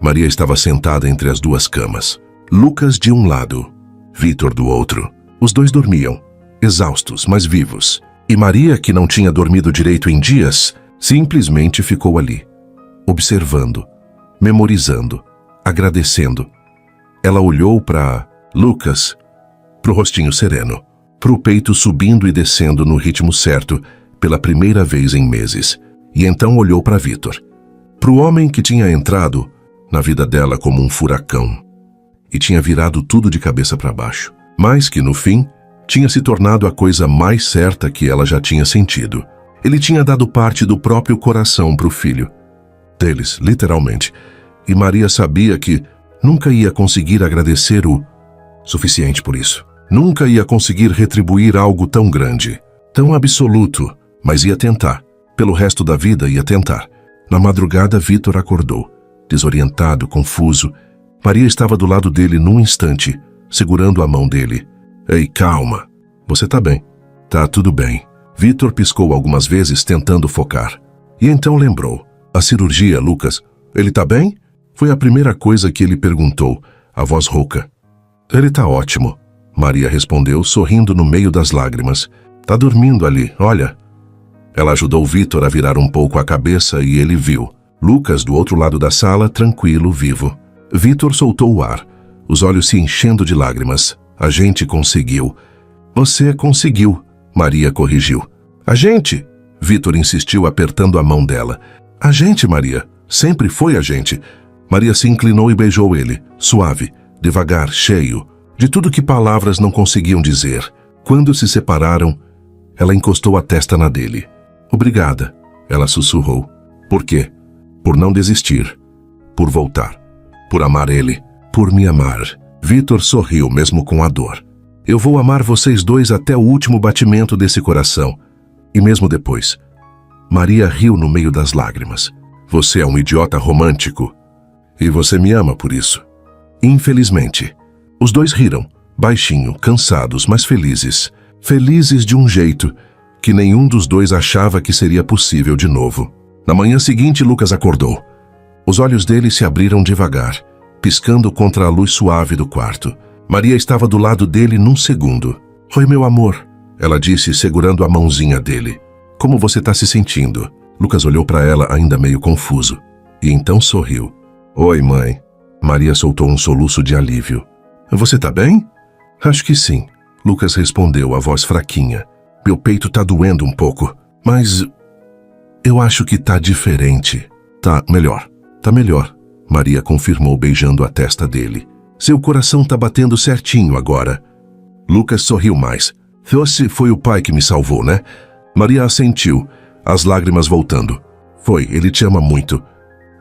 Maria estava sentada entre as duas camas. Lucas de um lado, Vítor do outro. Os dois dormiam, exaustos, mas vivos. E Maria, que não tinha dormido direito em dias, simplesmente ficou ali, observando, memorizando, agradecendo. Ela olhou para Lucas, para o rostinho sereno, para o peito subindo e descendo no ritmo certo pela primeira vez em meses. E então olhou para Vítor, para o homem que tinha entrado na vida dela como um furacão e tinha virado tudo de cabeça para baixo, mas que no fim tinha se tornado a coisa mais certa que ela já tinha sentido. Ele tinha dado parte do próprio coração para o filho deles, literalmente, e Maria sabia que nunca ia conseguir agradecer o suficiente por isso. Nunca ia conseguir retribuir algo tão grande, tão absoluto, mas ia tentar. Pelo resto da vida ia tentar. Na madrugada, Vítor acordou, desorientado, confuso. Maria estava do lado dele num instante, segurando a mão dele. Ei, calma. Você tá bem? Tá tudo bem. Vítor piscou algumas vezes, tentando focar. E então lembrou. A cirurgia, Lucas. Ele tá bem? Foi a primeira coisa que ele perguntou, a voz rouca. Ele tá ótimo, Maria respondeu, sorrindo no meio das lágrimas. Tá dormindo ali, olha. Ela ajudou Vítor a virar um pouco a cabeça e ele viu. Lucas do outro lado da sala, tranquilo, vivo. Vítor soltou o ar, os olhos se enchendo de lágrimas. A gente conseguiu. Você conseguiu, Maria corrigiu. A gente? Vítor insistiu, apertando a mão dela. A gente, Maria. Sempre foi a gente. Maria se inclinou e beijou ele, suave, devagar, cheio, de tudo que palavras não conseguiam dizer. Quando se separaram, ela encostou a testa na dele. Obrigada, ela sussurrou. Por quê? Por não desistir. Por voltar. Por amar ele. Por me amar. Vítor sorriu, mesmo com a dor. Eu vou amar vocês dois até o último batimento desse coração. E mesmo depois. Maria riu no meio das lágrimas. Você é um idiota romântico. E você me ama por isso. Infelizmente. Os dois riram, baixinho, cansados, mas felizes. Felizes de um jeito que nenhum dos dois achava que seria possível de novo. Na manhã seguinte, Lucas acordou. Os olhos dele se abriram devagar, piscando contra a luz suave do quarto. Maria estava do lado dele num segundo. Oi, meu amor, ela disse, segurando a mãozinha dele. Como você está se sentindo? Lucas olhou para ela ainda meio confuso. E então sorriu. Oi, mãe. Maria soltou um soluço de alívio. Você tá bem? Acho que sim. Lucas respondeu, a voz fraquinha. Meu peito tá doendo um pouco, mas Eu acho que tá diferente. Tá melhor. Tá melhor, Maria confirmou beijando a testa dele. Seu coração tá batendo certinho agora. Lucas sorriu mais. Você foi o pai que me salvou, né? Maria assentiu, as lágrimas voltando. Foi, ele te ama muito.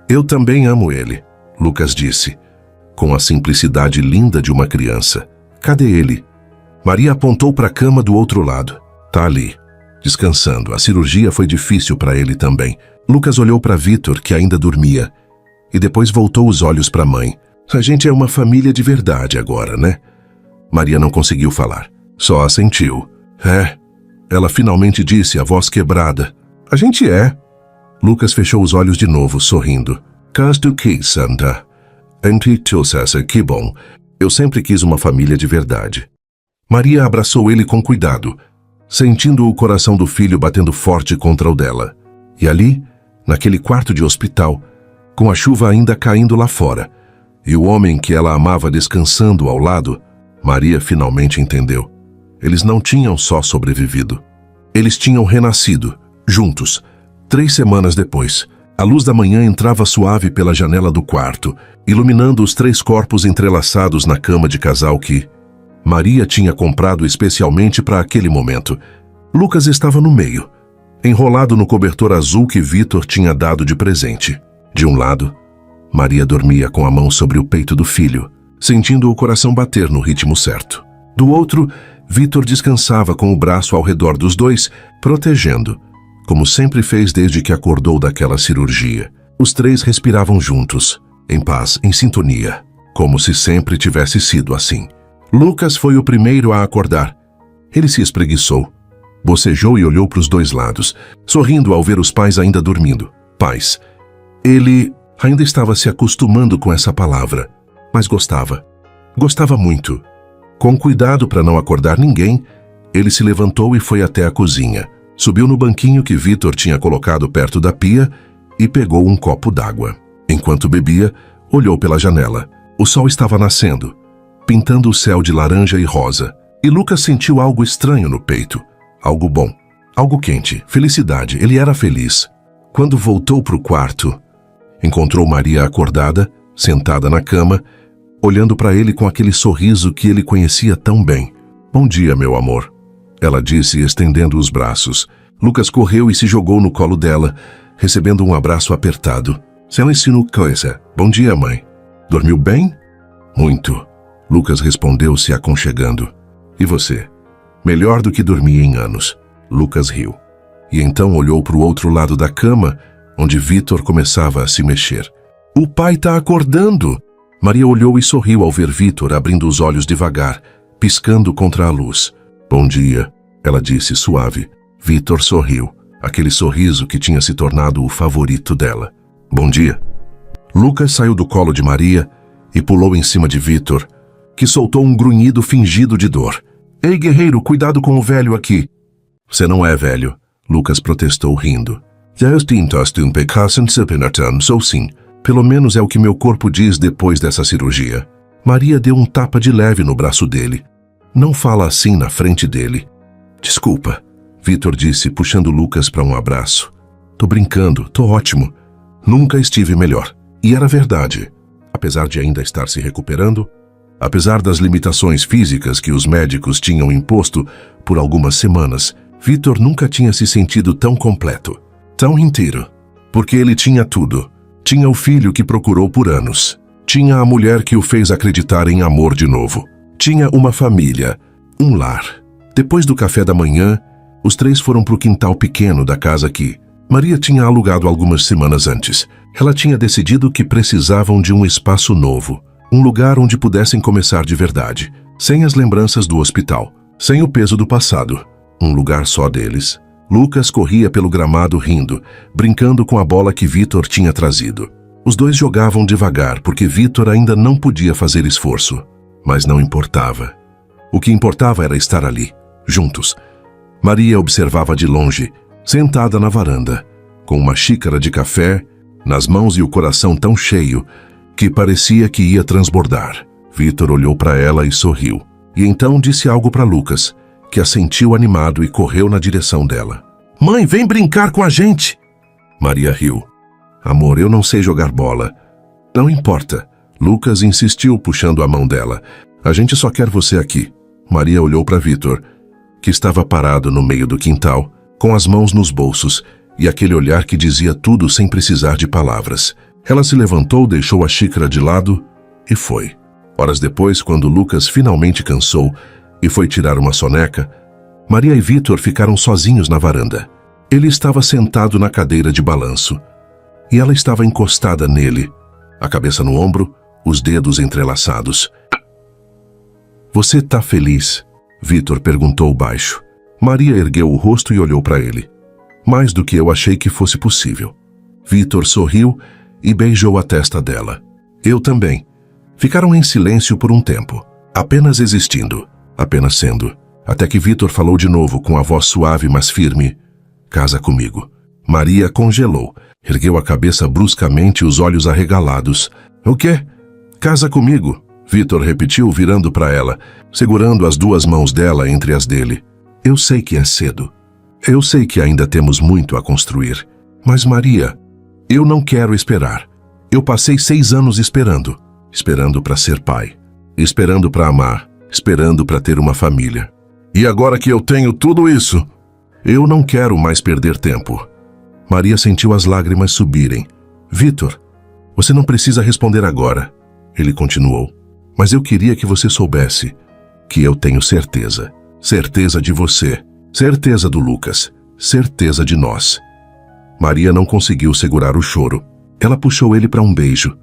Eu também amo ele, Lucas disse, com a simplicidade linda de uma criança. Cadê ele? Maria apontou para a cama do outro lado. Tá ali, descansando. A cirurgia foi difícil para ele também. Lucas olhou para Vitor, que ainda dormia, e depois voltou os olhos para a mãe. A gente é uma família de verdade agora, né? Maria não conseguiu falar, só assentiu. É, ela finalmente disse, a voz quebrada. A gente é. Lucas fechou os olhos de novo, sorrindo. Caso que, Santa. Que bom. Eu sempre quis uma família de verdade. Maria abraçou ele com cuidado, sentindo o coração do filho batendo forte contra o dela. E ali, naquele quarto de hospital, com a chuva ainda caindo lá fora, e o homem que ela amava descansando ao lado, Maria finalmente entendeu. Eles não tinham só sobrevivido. Eles tinham renascido, juntos. 3 semanas depois, a luz da manhã entrava suave pela janela do quarto, iluminando os 3 corpos entrelaçados na cama de casal que Maria tinha comprado especialmente para aquele momento. Lucas estava no meio, enrolado no cobertor azul que Vitor tinha dado de presente. De um lado, Maria dormia com a mão sobre o peito do filho, sentindo o coração bater no ritmo certo. Do outro, Vitor descansava com o braço ao redor dos dois, protegendo, como sempre fez desde que acordou daquela cirurgia. Os 3 respiravam juntos, em paz, em sintonia, como se sempre tivesse sido assim. Lucas foi o primeiro a acordar. Ele se espreguiçou, bocejou e olhou para os 2 lados, sorrindo ao ver os pais ainda dormindo. Pais. Ele ainda estava se acostumando com essa palavra, mas gostava. Gostava muito. Com cuidado para não acordar ninguém, ele se levantou e foi até a cozinha. Subiu no banquinho que Vitor tinha colocado perto da pia e pegou um copo d'água. Enquanto bebia, olhou pela janela. O sol estava nascendo, pintando o céu de laranja e rosa, e Lucas sentiu algo estranho no peito. Algo bom, algo quente, felicidade. Ele era feliz. Quando voltou para o quarto, encontrou Maria acordada, sentada na cama, olhando para ele com aquele sorriso que ele conhecia tão bem. Bom dia, meu amor, ela disse, estendendo os braços. Lucas correu e se jogou no colo dela, recebendo um abraço apertado. Silêncio coisa. Bom dia, mãe. Dormiu bem? Muito. Lucas respondeu, se aconchegando. E você? Melhor do que dormi em anos. Lucas riu. E então olhou para o outro lado da cama, onde Vitor começava a se mexer. O pai tá acordando! Maria olhou e sorriu ao ver Vitor abrindo os olhos devagar, piscando contra a luz. Bom dia, ela disse suave. Vitor sorriu, aquele sorriso que tinha se tornado o favorito dela. Bom dia. Lucas saiu do colo de Maria e pulou em cima de Vitor, que soltou um grunhido fingido de dor. Ei, guerreiro, cuidado com o velho aqui. Você não é velho, Lucas protestou rindo. Sou sim. Pelo menos é o que meu corpo diz depois dessa cirurgia. Maria deu um tapa de leve no braço dele. Não fala assim na frente dele. Desculpa, Vitor disse, puxando Lucas para um abraço. Tô brincando, tô ótimo. Nunca estive melhor. E era verdade. Apesar de ainda estar se recuperando, apesar das limitações físicas que os médicos tinham imposto por algumas semanas, Vitor nunca tinha se sentido tão completo, tão inteiro. Porque ele tinha tudo. Tinha o filho que procurou por anos. Tinha a mulher que o fez acreditar em amor de novo. Tinha uma família, um lar. Depois do café da manhã, os 3 foram para o quintal pequeno da casa que Maria tinha alugado algumas semanas antes. Ela tinha decidido que precisavam de um espaço novo, um lugar onde pudessem começar de verdade, sem as lembranças do hospital, sem o peso do passado. Um lugar só deles. Lucas corria pelo gramado rindo, brincando com a bola que Vitor tinha trazido. Os 2 jogavam devagar porque Vitor ainda não podia fazer esforço. Mas não importava. O que importava era estar ali, juntos. Maria observava de longe, sentada na varanda, com uma xícara de café nas mãos e o coração tão cheio que parecia que ia transbordar. Vitor olhou para ela e sorriu. E então disse algo para Lucas, que assentiu animado e correu na direção dela. Mãe, vem brincar com a gente! Maria riu. Amor, eu não sei jogar bola. Não importa. Lucas insistiu, puxando a mão dela. A gente só quer você aqui. Maria olhou para Vitor, que estava parado no meio do quintal, com as mãos nos bolsos e aquele olhar que dizia tudo sem precisar de palavras. Ela se levantou, deixou a xícara de lado e foi. Horas depois, quando Lucas finalmente cansou e foi tirar uma soneca, Maria e Vitor ficaram sozinhos na varanda. Ele estava sentado na cadeira de balanço e ela estava encostada nele, a cabeça no ombro, os dedos entrelaçados. Você tá feliz? Vitor perguntou baixo. Maria ergueu o rosto e olhou para ele. Mais do que eu achei que fosse possível. Vitor sorriu e beijou a testa dela. Eu também. Ficaram em silêncio por um tempo, apenas existindo, apenas sendo, até que Vitor falou de novo com a voz suave mas firme. Casa comigo. Maria congelou, ergueu a cabeça bruscamente e os olhos arregalados. O quê? Casa comigo? Vitor repetiu, virando para ela, segurando as duas mãos dela entre as dele. Eu sei que é cedo. Eu sei que ainda temos muito a construir. Mas Maria, eu não quero esperar. Eu passei 6 anos esperando. Esperando para ser pai. Esperando para amar. Esperando para ter uma família. E agora que eu tenho tudo isso, eu não quero mais perder tempo. Maria sentiu as lágrimas subirem. Vitor, você não precisa responder agora. Ele continuou. Mas eu queria que você soubesse que eu tenho certeza. Certeza de você. Certeza do Lucas. Certeza de nós. Maria não conseguiu segurar o choro. Ela puxou ele para um beijo.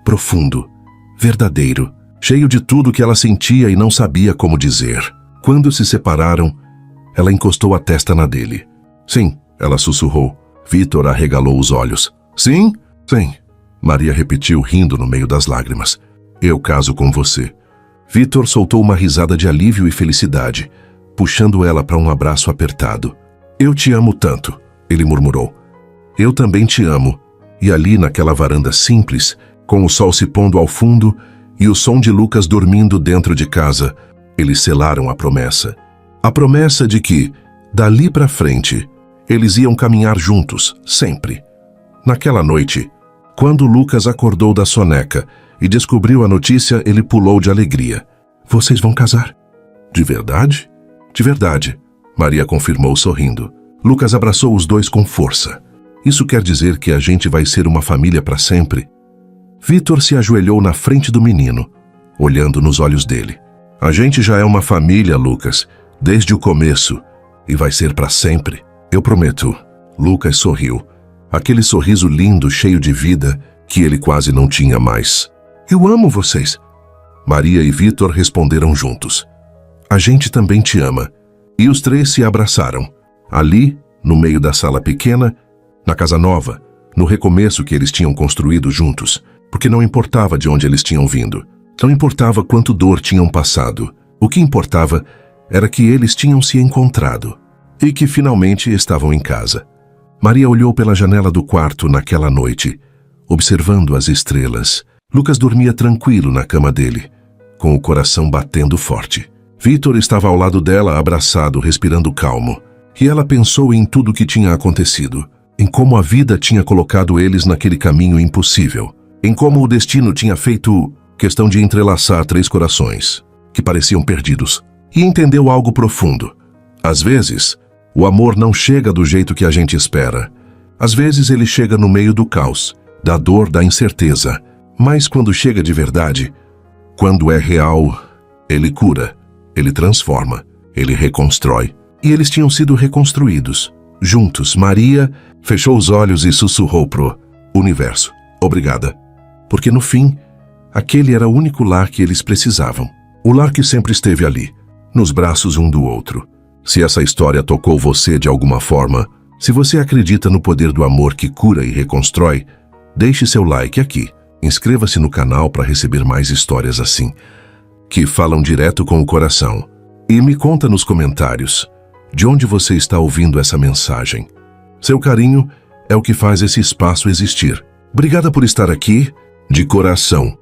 Profundo. Verdadeiro. Cheio de tudo que ela sentia e não sabia como dizer. Quando se separaram, ela encostou a testa na dele. Sim, ela sussurrou. Vitor arregalou os olhos. Sim? Sim. Maria repetiu, rindo no meio das lágrimas. Eu caso com você. Vitor soltou uma risada de alívio e felicidade, puxando ela para um abraço apertado. Eu te amo tanto, ele murmurou. Eu também te amo. E ali naquela varanda simples, com o sol se pondo ao fundo e o som de Lucas dormindo dentro de casa, eles selaram a promessa. A promessa de que, dali para frente, eles iam caminhar juntos, sempre. Naquela noite, quando Lucas acordou da soneca e descobriu a notícia, ele pulou de alegria. Vocês vão casar? De verdade? De verdade, Maria confirmou sorrindo. Lucas abraçou os dois com força. Isso quer dizer que a gente vai ser uma família para sempre? Vitor se ajoelhou na frente do menino, olhando nos olhos dele. A gente já é uma família, Lucas, desde o começo, e vai ser para sempre. Eu prometo. Lucas sorriu. Aquele sorriso lindo, cheio de vida, que ele quase não tinha mais. Eu amo vocês. Maria e Vitor responderam juntos. A gente também te ama. E os três se abraçaram. Ali, no meio da sala pequena, na casa nova, no recomeço que eles tinham construído juntos, porque não importava de onde eles tinham vindo. Não importava quanto dor tinham passado. O que importava era que eles tinham se encontrado e que finalmente estavam em casa. Maria olhou pela janela do quarto naquela noite, observando as estrelas. Lucas dormia tranquilo na cama dele, com o coração batendo forte. Vitor estava ao lado dela, abraçado, respirando calmo. E ela pensou em tudo o que tinha acontecido, em como a vida tinha colocado eles naquele caminho impossível, em como o destino tinha feito questão de entrelaçar 3 corações, que pareciam perdidos. E entendeu algo profundo. Às vezes, o amor não chega do jeito que a gente espera. Às vezes ele chega no meio do caos, da dor, da incerteza. Mas quando chega de verdade, quando é real, ele cura, ele transforma, ele reconstrói. E eles tinham sido reconstruídos. Juntos, Maria fechou os olhos e sussurrou pro universo. Obrigada. Porque no fim, aquele era o único lar que eles precisavam. O lar que sempre esteve ali, nos braços um do outro. Se essa história tocou você de alguma forma, se você acredita no poder do amor que cura e reconstrói, deixe seu like aqui. Inscreva-se no canal para receber mais histórias assim, que falam direto com o coração. E me conta nos comentários de onde você está ouvindo essa mensagem. Seu carinho é o que faz esse espaço existir. Obrigada por estar aqui, de coração.